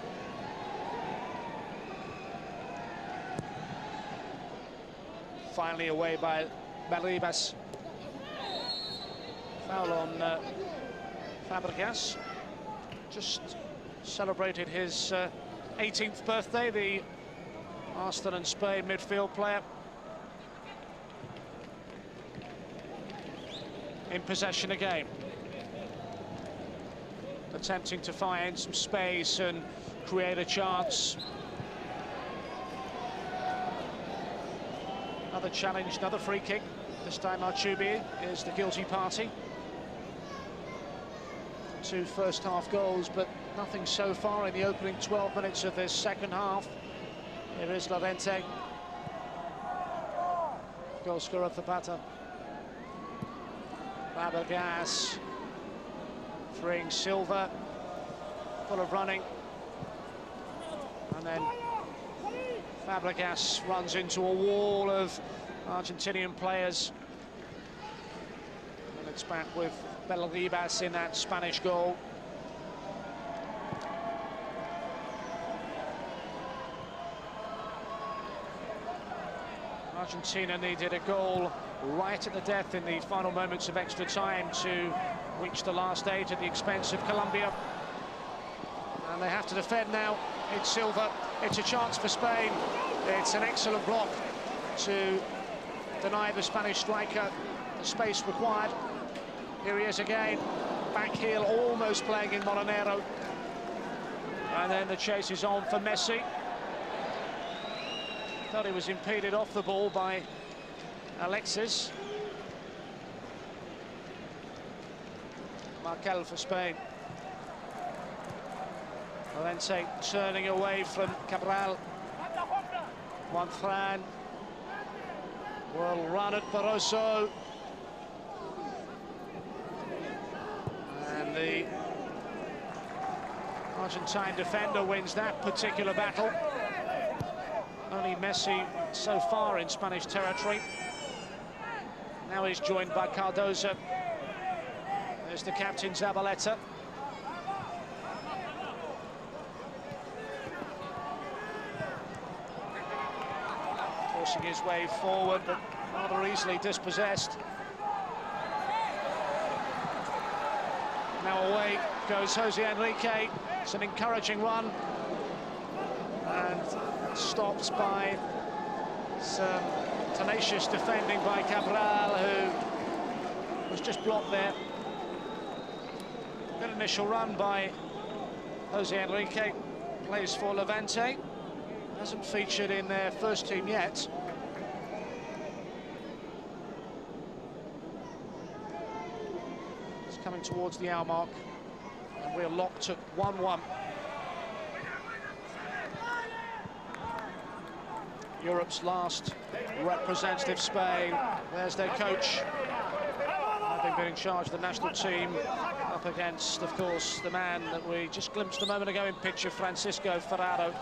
Finally away by Fábregas. Foul on Fábregas. Just celebrated his 18th birthday, the Arsenal and Spain midfield player. In possession again. Attempting to find some space and create a chance. Another challenge, another free kick. This time Aljubi is the guilty party. 2 first-half goals, but nothing so far in the opening 12 minutes of this second half. Here is Llorente. Goal scorer for Zapata. Fábregas freeing Silva, full of running, and then Fábregas runs into a wall of Argentinian players, and it's back with Belribas in that Spanish goal. Argentina needed a goal right at the death in the final moments of extra time to reach the last 8 at the expense of Colombia. And they have to defend now. It's Silva. It's a chance for Spain. It's an excellent block to deny the Spanish striker the space required. Here he is again. Back heel, almost playing in Molinero. And then the chase is on for Messi. Thought he was impeded off the ball by Alexis. Markel for Spain. Valente turning away from Cabral. Juanfran will run at Barroso. And the Argentine defender wins that particular battle. Only Messi so far in Spanish territory. Now he's joined by Cardozo. There's the captain, Zabaleta. Forcing his way forward, but rather easily dispossessed. Now away goes Jose Enrique. It's an encouraging run. And stopped by some tenacious defending by Cabral, who was just blocked there. Good initial run by Jose Enrique. Plays for Levante. Hasn't featured in their first team yet. It's coming towards the hour mark, and we're locked at 1-1. Europe's last representative, Spain. There's their coach, having been in charge of the national team, up against, of course, the man that we just glimpsed a moment ago in picture, Francisco Ferraro.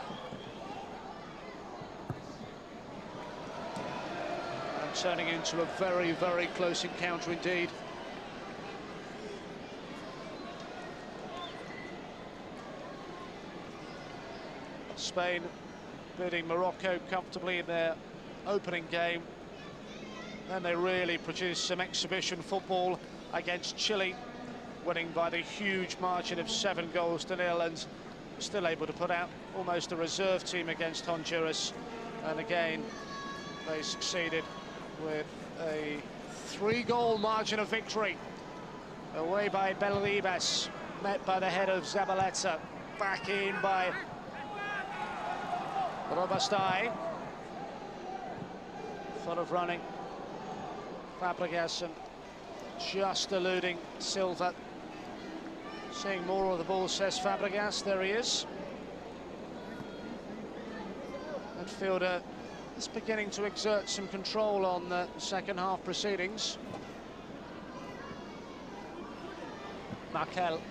And turning into a very, very close encounter indeed. Spain beating Morocco comfortably in their opening game. Then they really produced some exhibition football against Chile, winning by the huge margin of 7-0, and still able to put out almost a reserve team against Honduras. And again, they succeeded with a 3-goal margin of victory. Away by Belribas, met by the head of Zabaleta, back in by Robastai. Full of running. Fábregas and just eluding Silva. Seeing more of the ball, says Fábregas. There he is. Midfielder is beginning to exert some control on the second half proceedings. Markel.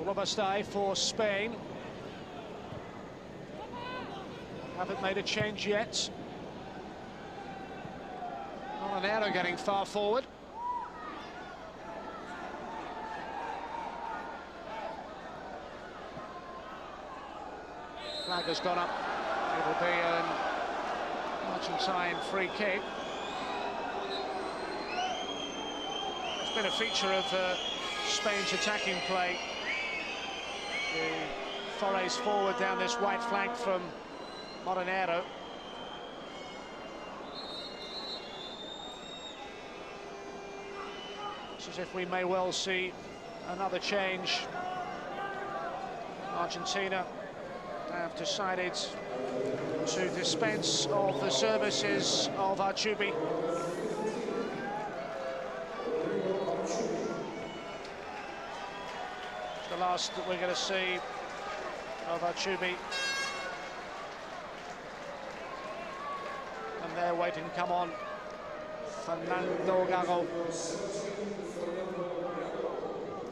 Robastai for Spain. Haven't made a change yet. Molinero getting far forward. Flag has gone up. It will be an Argentine free kick. It's been a feature of Spain's attacking play. The forays forward down this right flank from Molinero. It's as if we may well see another change. Argentina have decided to dispense of the services of Archubi. The last that we're going to see of Archubi. And they're waiting to come on. Fernando Gago.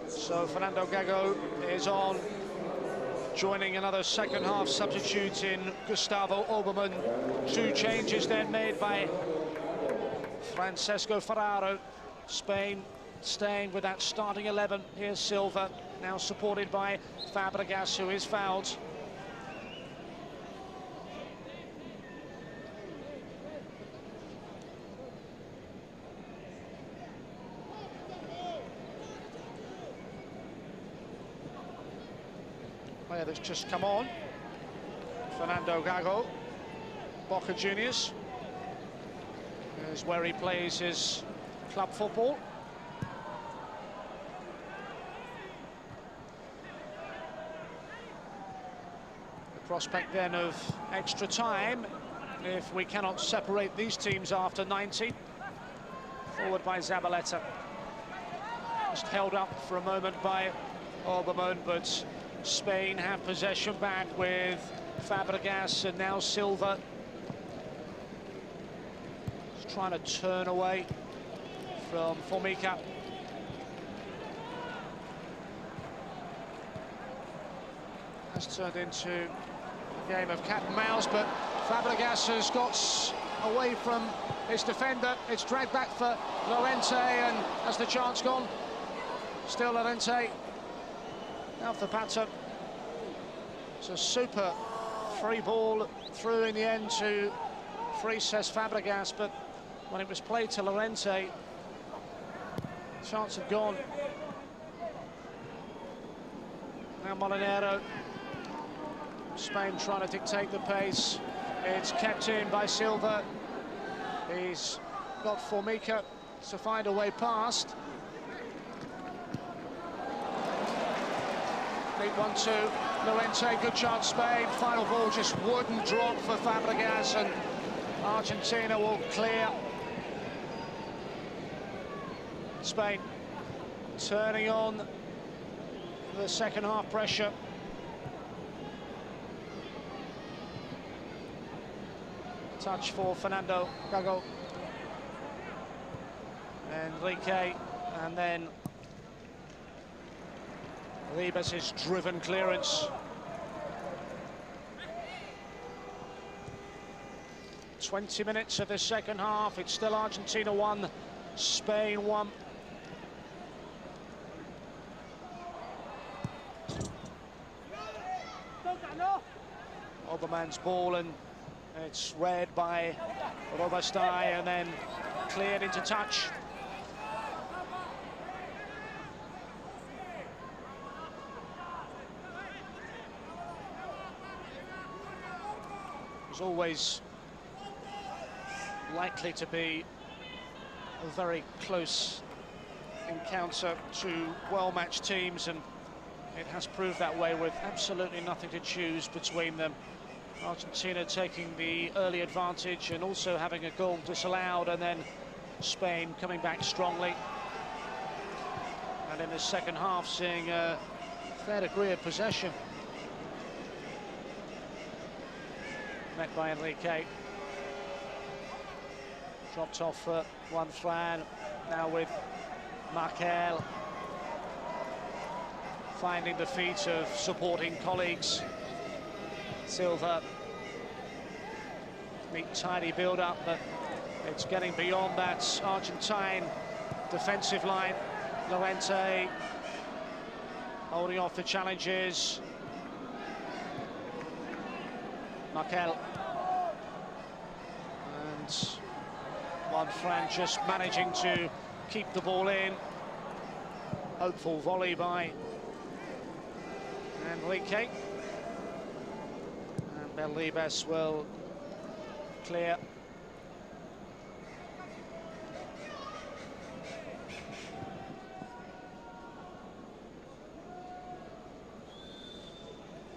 So Fernando Gago is on, joining another second half substitute in Gustavo Obermann. 2 changes then made by Francesco Ferraro. Spain staying with that starting 11. Here's Silva, now supported by Fábregas, who is fouled. Player that's just come on, Fernando Gago, Boca Juniors, is where he plays his club football. The prospect then of extra time if we cannot separate these teams after 90. Forward by Zabaleta. Just held up for a moment by Obermann, but Spain have possession back with Fábregas and now Silva. Just trying to turn away from Formica. Has turned into a game of cat and mouse, but Fábregas has got away from his defender. It's dragged back for Llorente, and has the chance gone? Still Llorente. Now for Pato. It's a super free ball through in the end to Frises Fábregas, but when it was played to Llorente, chance had gone. Now Molinero. Spain trying to dictate the pace. It's kept in by Silva. He's got Formica to find a way past. Deep 1-2. Llorente, good chance, Spain. Final ball just wouldn't drop for Fábregas, and Argentina will clear. Spain turning on the second half pressure. Touch for Fernando Gago. Enrique, and then Ribas' driven clearance. 20 minutes of the second half. It's still Argentina 1, Spain 1. Obermann's ball, and it's read by Robastai and then cleared into touch. It was always likely to be a very close encounter, two well-matched teams, and it has proved that way with absolutely nothing to choose between them. Argentina taking the early advantage and also having a goal disallowed, and then Spain coming back strongly. And in the second half, seeing a fair degree of possession. Met by Enrique. Dropped off for Juan Fran, now with Markel. Finding the feet of supporting colleagues. Silva. Neat, tidy build-up, but it's getting beyond that Argentine defensive line. Llorente holding off the challenges. Markel. And Juan Fran just managing to keep the ball in. Hopeful volley by Enrique. And Belibas will clear.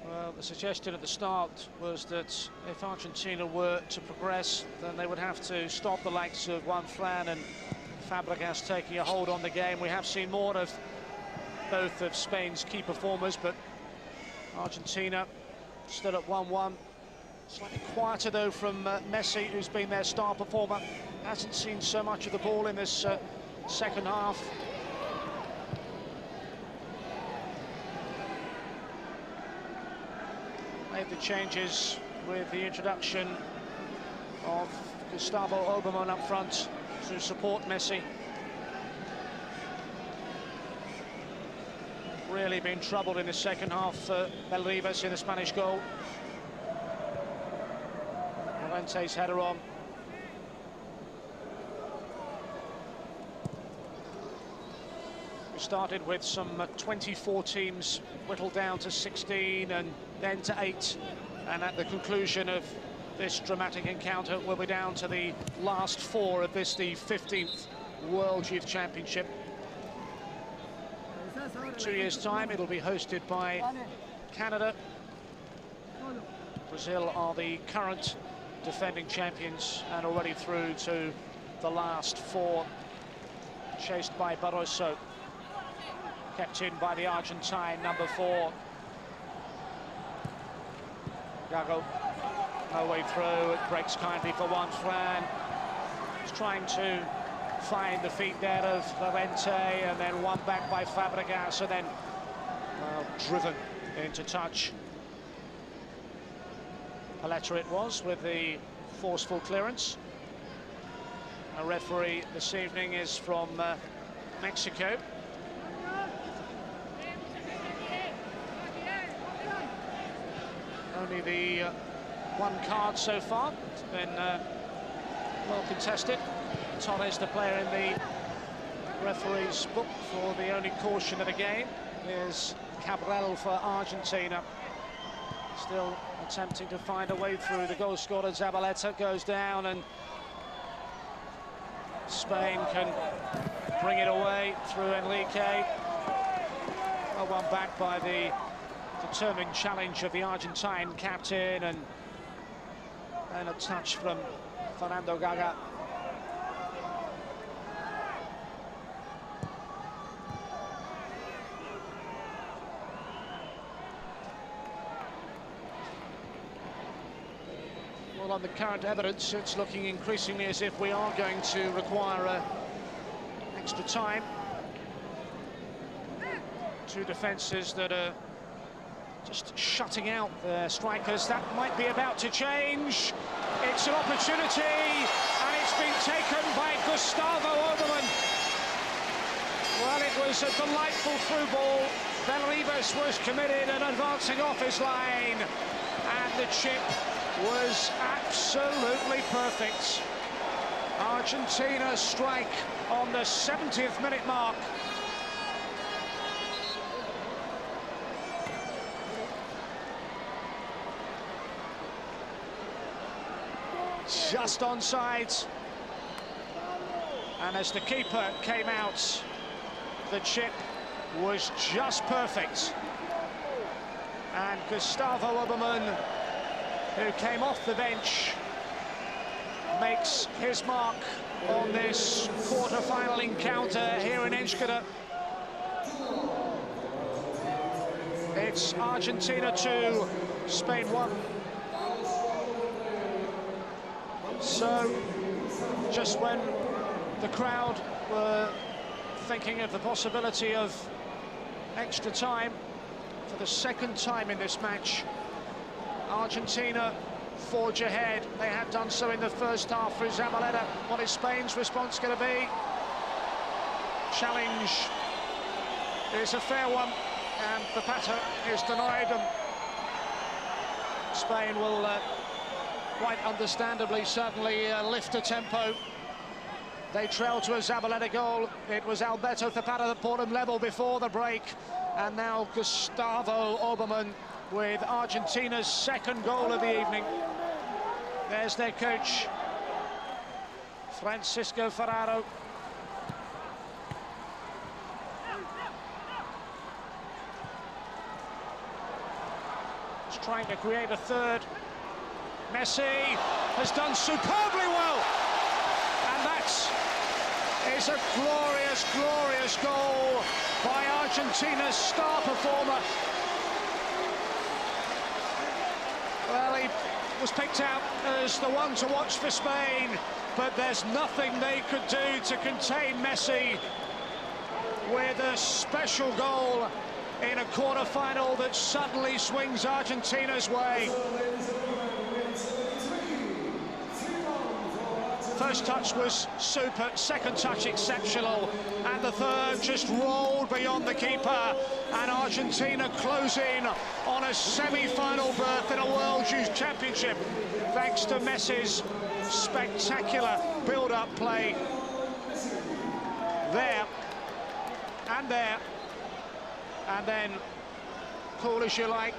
Well, the suggestion at the start was that if Argentina were to progress, then they would have to stop the likes of Juan Fran and Fábregas taking a hold on the game. We have seen more of both of Spain's key performers, but Argentina still at 1-1. Slightly quieter, though, from Messi, who's been their star performer. Hasn't seen so much of the ball in this second half. Made the changes with the introduction of Gustavo Obermann up front. to support Messi. Really been troubled in the second half for Fábregas in the Spanish goal. Llorente's header on. We started with some 24 teams, whittled down to 16 and then to 8. And at the conclusion of this dramatic encounter, we'll be down to the last 4 of this, the 15th World Youth Championship. In 2 years' time, it'll be hosted by Canada. Brazil are the current defending champions and already through to the last 4, chased by Barroso. Kept in by the Argentine, number 4. Gago, no way through, it breaks kindly for Juan Fran. He's trying to find the feet there of Llorente, and then one back by Fábregas, and then driven into touch. Paletta it was with the forceful clearance. A referee this evening is from Mexico. Only the 1 card so far. It's been well contested. Torres, the player in the referee's book for the only caution of the game, is Cabral for Argentina. Still attempting to find a way through. The goal scorer Zabaleta goes down, and Spain can bring it away through Enrique. Well, one back by the determined challenge of the Argentine captain, and a touch from Fernando Gaga. Well, on the current evidence, it's looking increasingly as if we are going to require extra time. 2 defences that are just shutting out their strikers. That might be about to change. It's an opportunity, and it's been taken by Gustavo Oberman. Well, it was a delightful through ball. Fábregas was committed and advancing off his line, and the chip was absolutely perfect. Argentina strike on the 70th minute mark. Just onside, and as the keeper came out, the chip was just perfect, and Gustavo Oberman, who came off the bench, makes his mark on this quarter-final encounter here in Enschede. It's Argentina 2, Spain 1. So, just when the crowd were thinking of the possibility of extra time, for the second time in this match, Argentina forge ahead. They had done so in the first half through Zabaleta. What is Spain's response going to be? Challenge is a fair one, and the patter is denied. And Spain will quite understandably certainly lift the tempo. They trail to a Zabaleta goal. It was Alberto Zapata that brought them level before the break, and now Gustavo Oberman with Argentina's 2nd goal of the evening. There's their coach, Francisco Ferraro. He's trying to create a 3rd. Messi has done superbly well, and that is a glorious, glorious goal by Argentina's star performer. Well, he was picked out as the one to watch for Spain, but there's nothing they could do to contain Messi with a special goal in a quarter-final that suddenly swings Argentina's way. First touch was super, second touch exceptional, and the third just rolled beyond the keeper. And Argentina close in on a semi-final berth in a World Youth Championship, thanks to Messi's spectacular build-up play. There, and then, cool as you like,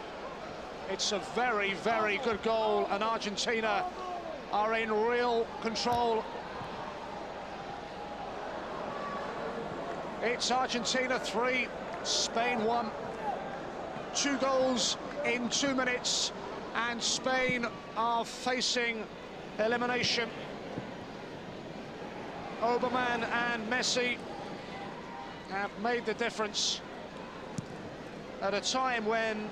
it's a very, very good goal, and Argentina are in real control. It's Argentina 3, Spain 1. 2 goals in 2 minutes, and Spain are facing elimination. Oberman and Messi have made the difference at a time when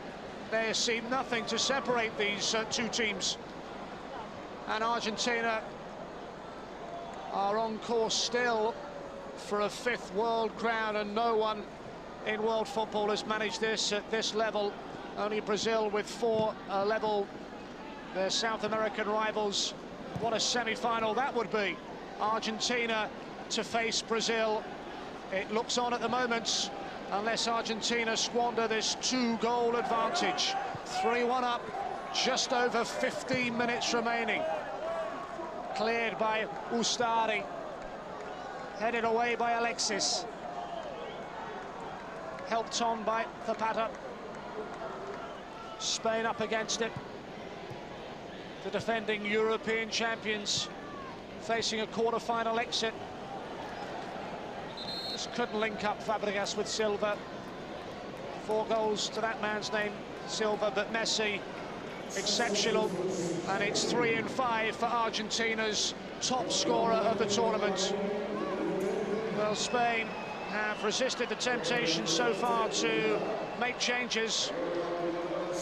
there seemed nothing to separate these two teams. And Argentina are on course still for a 5th world crown, and no one in world football has managed this at this level. Only Brazil with 4 level their South American rivals. What a semi-final that would be. Argentina to face Brazil. It looks on at the moment, unless Argentina squander this 2-goal advantage. 3-1 up, just over 15 minutes remaining. Cleared by Ustari, headed away by Alexis. Helped on by Zapata. Spain up against it. The defending European champions facing a quarter-final exit. Just couldn't link up Fábregas with Silva. 4 goals to that man's name, Silva, but Messi exceptional, and it's 3 and 5 for Argentina's top scorer of the tournament. Well, Spain have resisted the temptation so far to make changes.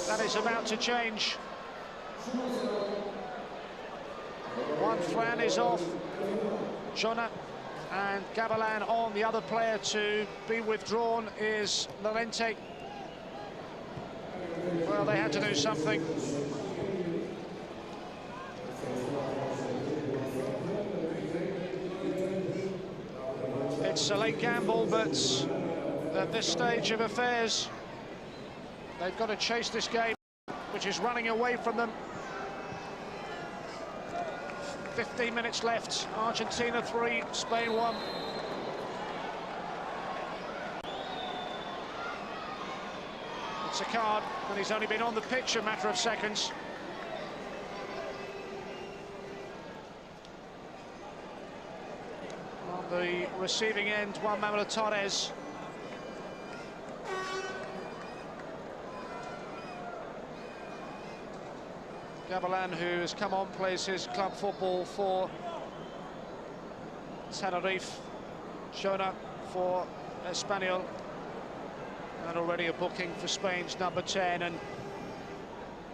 That is about to change. One Fran is off, Jonah and Gavilan on. The other player to be withdrawn is Lorente. Well, they had to do something. It's a late gamble, but at this stage of affairs, they've got to chase this game, which is running away from them. 15 minutes left. Argentina 3, Spain 1. It's a card, and he's only been on the pitch a matter of seconds. On the receiving end, Juan Manuel Torres. Gavilan, who has come on, plays his club football for Tenerife. Jonah for Espanyol. And already a booking for Spain's number 10, and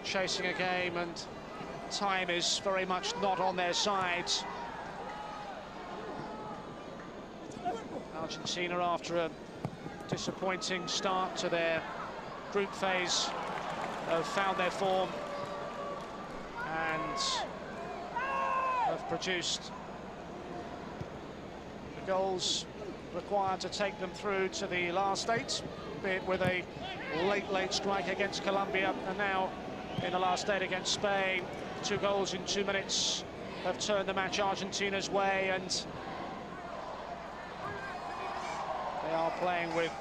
chasing a game, and time is very much not on their side. Argentina, after a disappointing start to their group phase, have found their form and have produced the goals required to take them through to the last 8, be it with a late strike against Colombia, and now in the last 8 against Spain. 2 goals in 2 minutes have turned the match Argentina's way, and they are playing with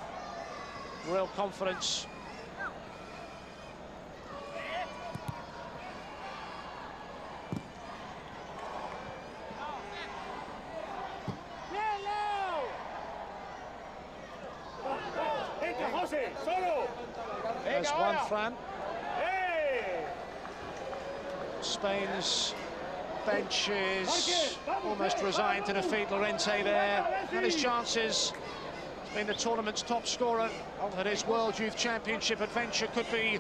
real confidence. There's one Fran. Spain's bench is almost resigned to defeat Lorente there, and his chances. He's been the tournament's top scorer at his World Youth Championship adventure could be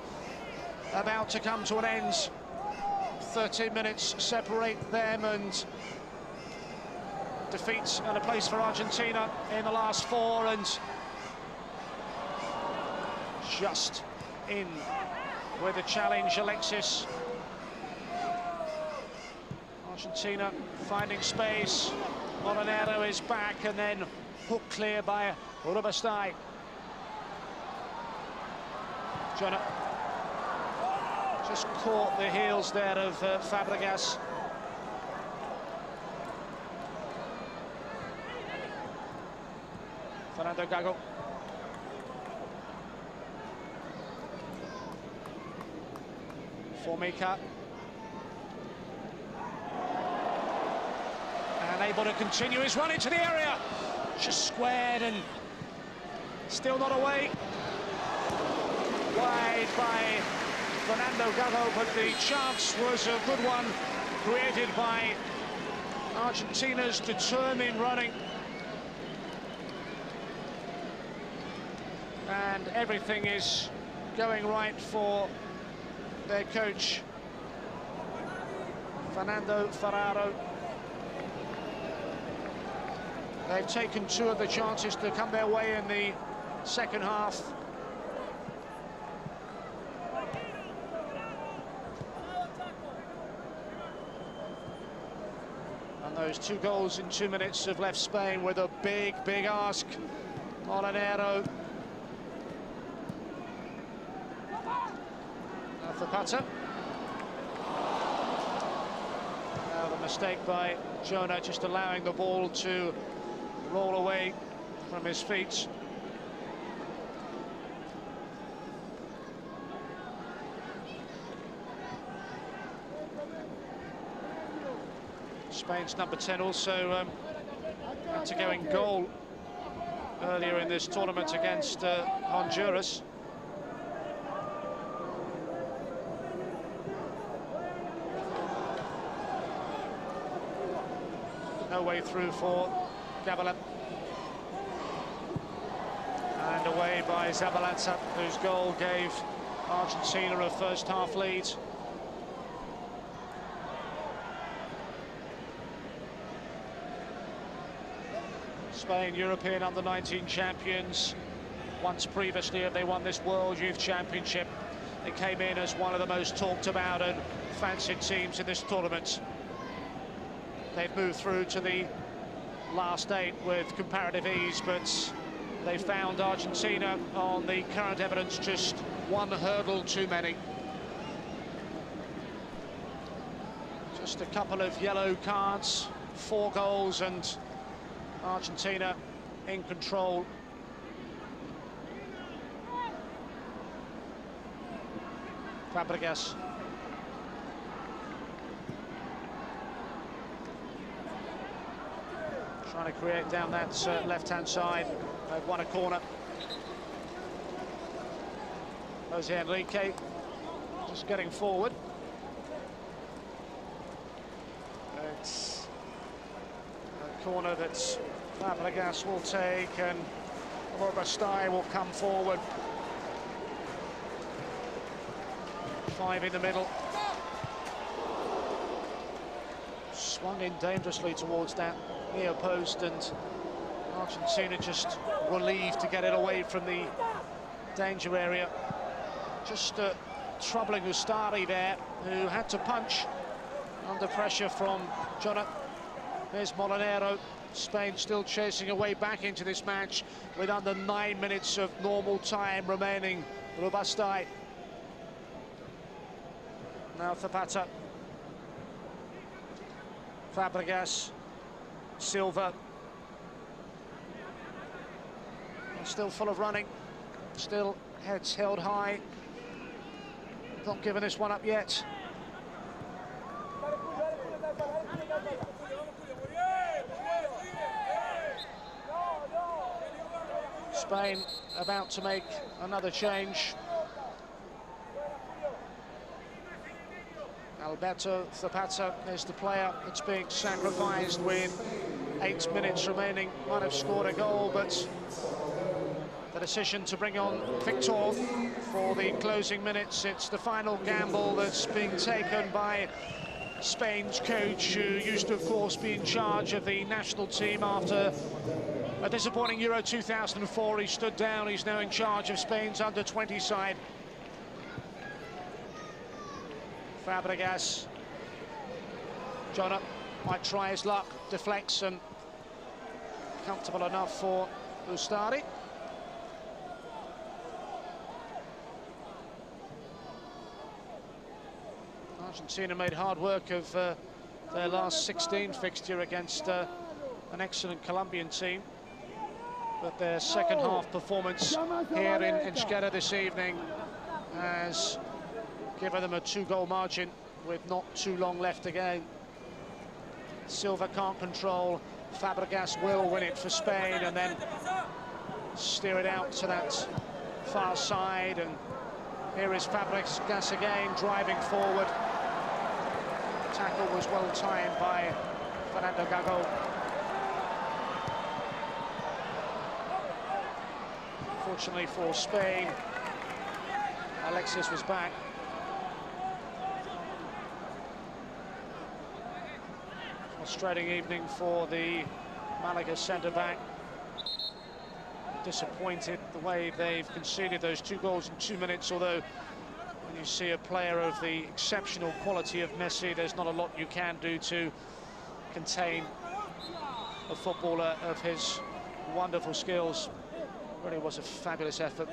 about to come to an end. 13 minutes separate them, and defeats and a place for Argentina in the last 4, and just in with the challenge, Alexis. Argentina finding space. Molinero is back and then hook clear by Rubastai. Jonah just caught the heels there of Fábregas. Fernando Gago. Formica. And able to continue his run into the area. Just squared and still not away. Wide by Fernando Gago, but the chance was a good one, created by Argentina's determined running. And everything is going right for their coach, Fernando Ferraro. They've taken 2 of the chances to come their way in the second half. And those 2 goals in 2 minutes have left Spain with a big, big ask. Molinero. Zapata. Now the mistake by Jonah, just allowing the ball to roll away from his feet. Spain's number 10 also had to go in goal earlier in this tournament against Honduras. No way through for Gabala. And away by Zabaleta, whose goal gave Argentina a first-half lead. Spain, European under-19 champions. Once previously, they won this World Youth Championship. They came in as one of the most talked about and fancied teams in this tournament. They've moved through to the last 8 with comparative ease, but they found Argentina, on the current evidence, just 1 hurdle too many. Just a couple of yellow cards, 4 goals, and Argentina in control. Fábregas. Trying to create down that left-hand side. They've won a corner. Jose Enrique just getting forward. It's a corner that Fábregas will take, and Rubastai will come forward. 5 in the middle. Swung in dangerously towards that near post, and Argentina just relieved to get it away from the danger area. Just troubling Ustari there, who had to punch under pressure from Jonah. There's Molinero. Spain still chasing a way back into this match with under 9 minutes of normal time remaining. Rubastai. Now Zapata. Fábregas. Silva. Still full of running. Still heads held high. Not giving this one up yet. Spain about to make another change. Alberto Zapata is the player that's being sacrificed with 8 minutes remaining. Might have scored a goal, but the decision to bring on Victor for the closing minutes, it's the final gamble that's being taken by Spain's coach, who used to, of course, be in charge of the national team after a disappointing Euro 2004. He stood down. He's now in charge of Spain's under-20 side. Fábregas. Jonah might try his luck, deflects, and comfortable enough for Ustari. Argentina made hard work of their last 16 fixture against an excellent Colombian team. But their second half performance here in Scheda this evening has given them a 2-goal margin with not too long left to go. Silva can't control. Fábregas will win it for Spain and then steer it out to that far side. And here is Fábregas again, driving forward. Tackle was well timed by Fernando Gago. Fortunately for Spain, Alexis was back. Frustrating evening for the Malaga centre-back. Disappointed the way they've conceded those 2 goals in 2 minutes, although when you see a player of the exceptional quality of Messi, there's not a lot you can do to contain a footballer of his wonderful skills. It really was a fabulous effort.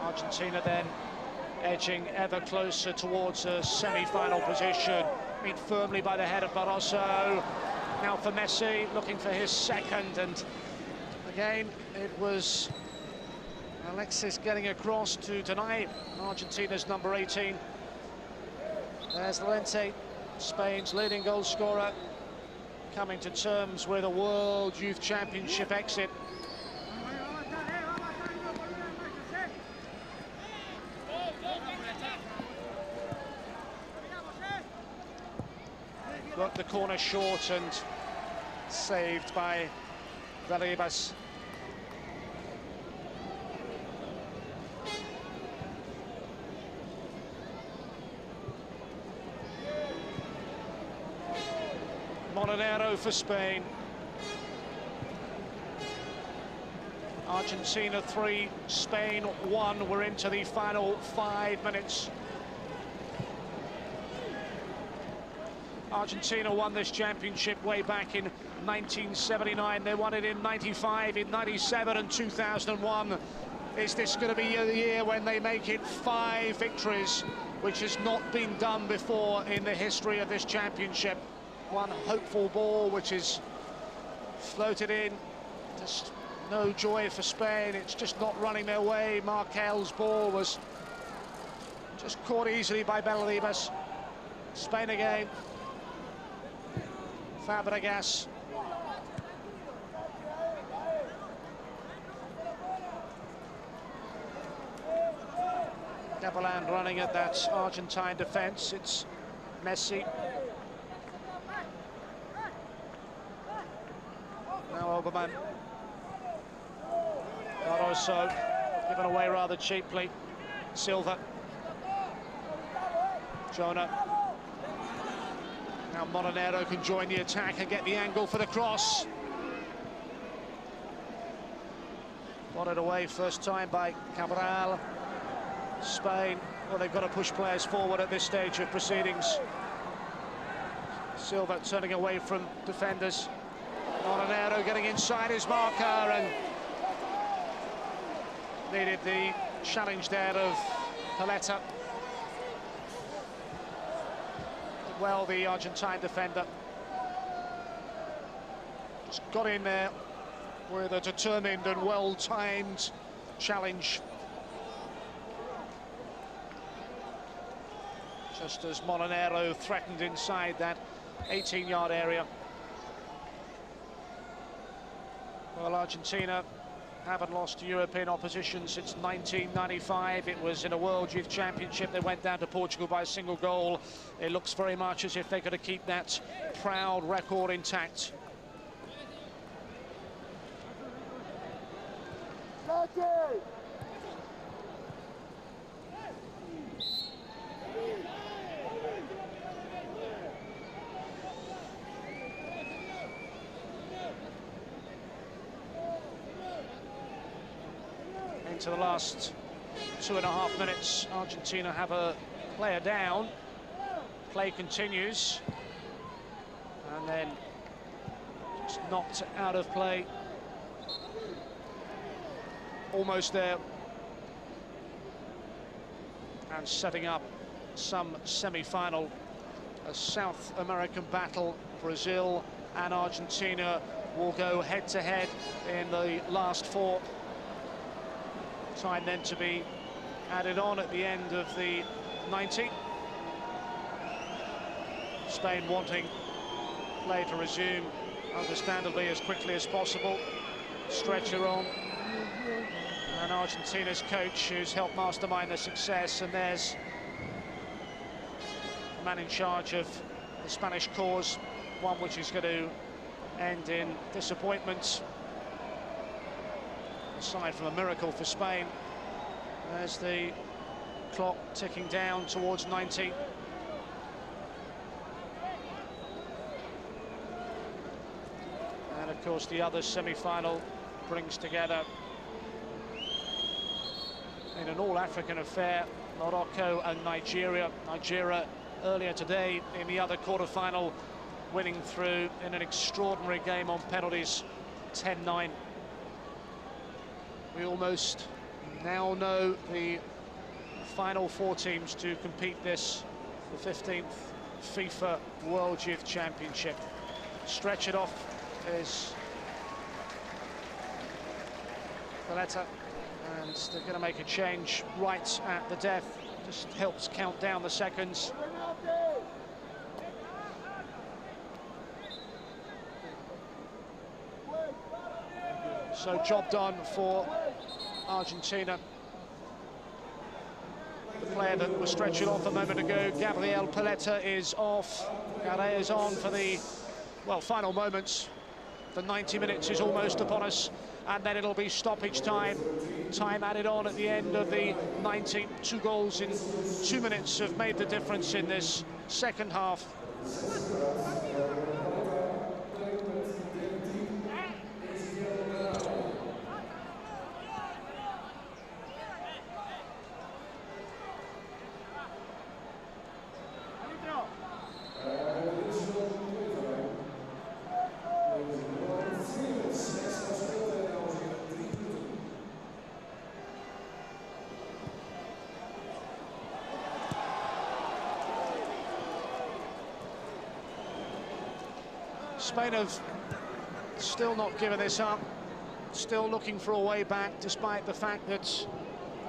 Argentina then edging ever closer towards a semi-final position. Beat firmly by the head of Barroso. Now for Messi, looking for his second, and again it was Alexis getting across to deny Argentina's number 18. There's Llorente, Spain's leading goal scorer, coming to terms with a World Youth Championship exit. Got the corner short and saved by Fábregas. Monedero for Spain. Argentina 3, Spain 1. We're into the final 5 minutes. Argentina won this championship way back in 1979. They won it in 95, in 97 and 2001. Is this going to be the year when they make it 5 victories, which has not been done before in the history of this championship? One hopeful ball which is floated in. Just no joy for Spain. It's just not running their way. Markel's ball was just caught easily by Belribas. Spain again. Fábregas. Debeland running at that Argentine defence. It's Messi. Now Oberman. Barroso given away rather cheaply. Silva. Jonah. Now Monedero can join the attack and get the angle for the cross. Got it away first time by Cabral. Spain, well, they've got to push players forward at this stage of proceedings. Silva turning away from defenders. Monedero getting inside his marker and needed the challenge there of Paletta. Well, the Argentine defender just got in there with a determined and well-timed challenge. Just as Monedero threatened inside that 18-yard area. Well, Argentina haven't lost to European opposition since 1995. It was in a World Youth Championship. They went down to Portugal by a single goal. It looks very much as if they're going to keep that proud record intact. Into the last 2.5 minutes. Argentina have a player down. Play continues. And then just knocked out of play. Almost there. And setting up some semi-final, a South American battle. Brazil and Argentina will go head-to-head in the last 4. Time then to be added on at the end of the 90. Spain wanting play to resume, understandably, as quickly as possible. Stretcher on. And Argentina's coach, who's helped mastermind the success, and there's the man in charge of the Spanish cause, one which is going to end in disappointment. Aside from a miracle for Spain, there's the clock ticking down towards 90. And of course the other semi-final brings together, in an all-African affair, Morocco and Nigeria. Nigeria earlier today in the other quarter-final, winning through in an extraordinary game on penalties, 10-9. We almost now know the final 4 teams to compete this, the 15th FIFA World Youth Championship. Stretch it off is Valletta, and they're going to make a change right at the death. Just helps count down the seconds. So job done for Argentina. The player that was stretching off a moment ago, Gabriel Paletta, is off. Garre is on for the, well, final moments. The 90 minutes is almost upon us, and then it'll be stoppage time. Time added on at the end of the 90. 2 goals in 2 minutes have made the difference in this second half. Spain have still not given this up, still looking for a way back, despite the fact that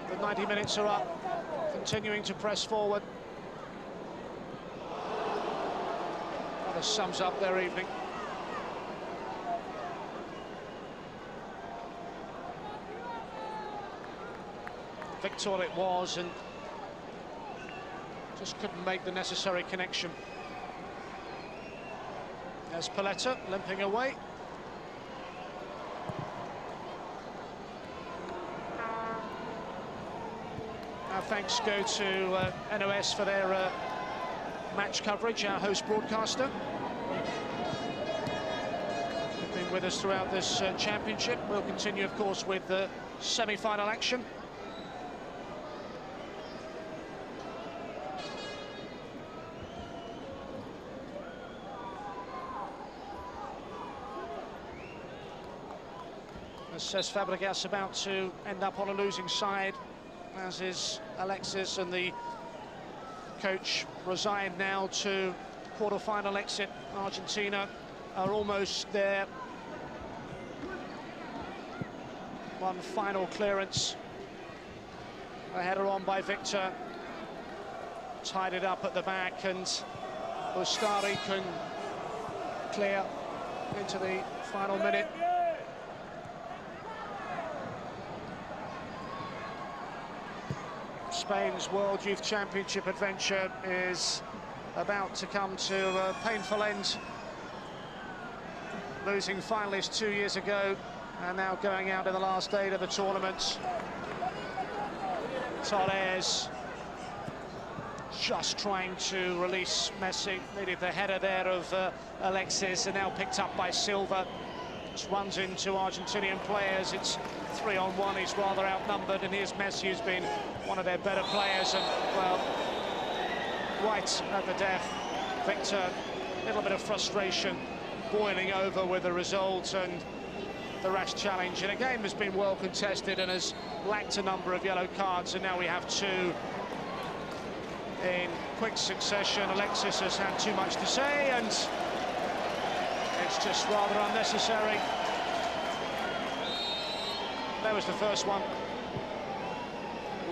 the 90 minutes are up, continuing to press forward. That sums up their evening. Victor it was, and just couldn't make the necessary connection. There's Paletta limping away. Our thanks go to NOS for their match coverage, our host broadcaster. They've been with us throughout this championship. We'll continue, of course, with the semi-final action. Says Fábregas, about to end up on a losing side, as is Alexis, and the coach resigned now to quarter-final exit. Argentina are almost there. One final clearance. A header on by Victor. Tied it up at the back, and Ustari can clear into the final minute. Spain's World Youth Championship adventure is about to come to a painful end. Losing finalists 2 years ago, and now going out in the last 8 of the tournament. Torres just trying to release Messi. Needed the header there of Alexis, and now picked up by Silva. Just runs into Argentinian players. It's 3-on-1, he's rather outnumbered, and here's Messi, who's been one of their better players, and, well, right at the death. Victor, a little bit of frustration, boiling over with the result and the rash challenge in a game has been well contested and has lacked a number of yellow cards, and now we have two in quick succession. Alexis has had too much to say, and it's just rather unnecessary. There was the first one.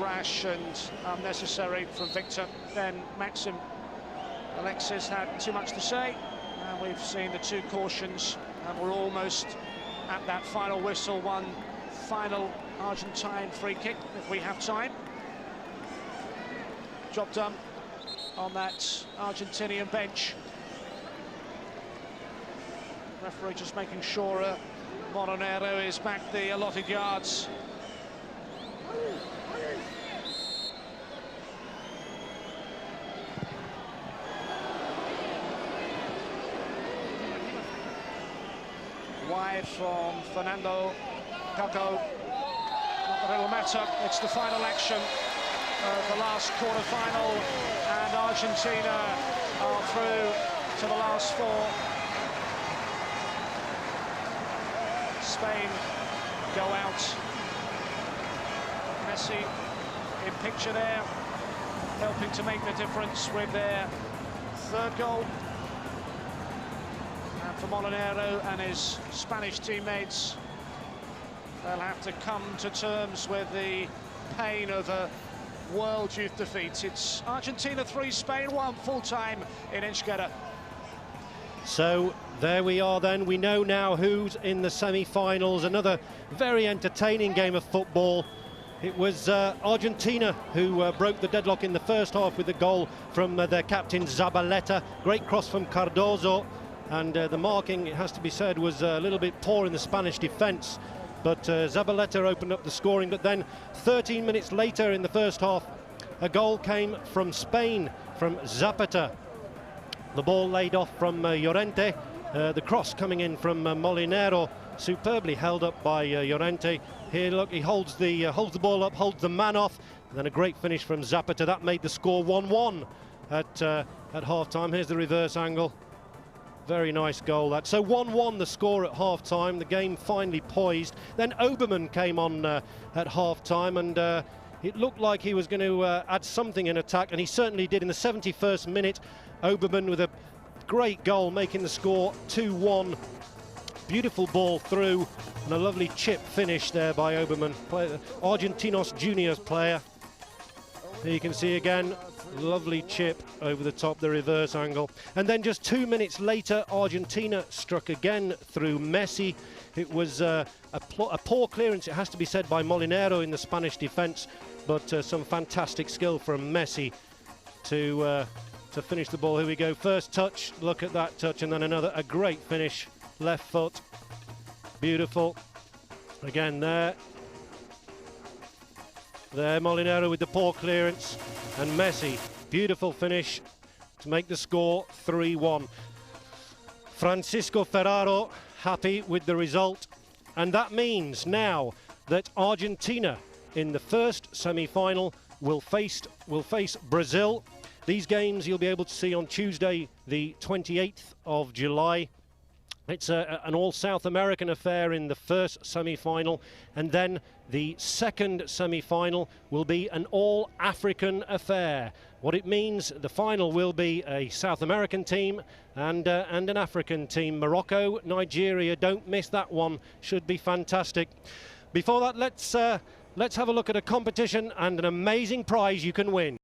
Rash and unnecessary from Victor. Then Maxim. Alexis had too much to say. And we've seen the two cautions, and we're almost at that final whistle. One final Argentine free kick, if we have time. Job done on that Argentinian bench. Referee just making sure Moronero is back the allotted yards. Wide from Fernando Gago. Not that it'll matter, it's the final action of the last quarter-final, and Argentina are through to the last four. Spain go out. Messi in picture there, helping to make the difference with their third goal. And for Molinero and his Spanish teammates, they'll have to come to terms with the pain of a World Youth defeat. It's Argentina 3, Spain 1, full-time in Enschede. So there we are then. We know now who's in the semi-finals. Another very entertaining game of football. It was Argentina who broke the deadlock in the first half with a goal from their captain Zabaleta. Great cross from Cardozo, and the marking, it has to be said, was a little bit poor in the Spanish defence. But Zabaleta opened up the scoring. But then 13 minutes later in the first half, a goal came from Spain, from Zapata. The ball laid off from Llorente. The cross coming in from Molinero, superbly held up by Llorente. Here, look, he holds the ball up, holds the man off, and then a great finish from Zapata. That made the score 1-1 at half-time. Here's the reverse angle. Very nice goal, that. So 1-1 the score at half-time. The game finally poised. Then Oberman came on at half-time, and it looked like he was going to add something in attack, and he certainly did. In the 71st minute, Oberman with a great goal, making the score 2-1. Beautiful ball through, and a lovely chip finish there by Oberman, Argentinos Juniors player. Here you can see again, lovely chip over the top, the reverse angle. And then just 2 minutes later, Argentina struck again through Messi. It was a poor clearance, it has to be said, by Molinero in the Spanish defence, but some fantastic skill from Messi to finish the ball. Here we go, first touch, look at that touch, and then another, a great finish, left foot, beautiful. Again there Molinero with the poor clearance, and Messi, beautiful finish to make the score 3-1. Francisco Ferraro happy with the result, and that means now that Argentina in the first semi-final will face Brazil. These games you'll be able to see on Tuesday, the 28th of July. It's an all-South American affair in the first semi-final, and then the second semi-final will be an all-African affair. What it means, the final will be a South American team and an African team. Morocco, Nigeria, don't miss that one, should be fantastic. Before that, let's have a look at a competition and an amazing prize you can win.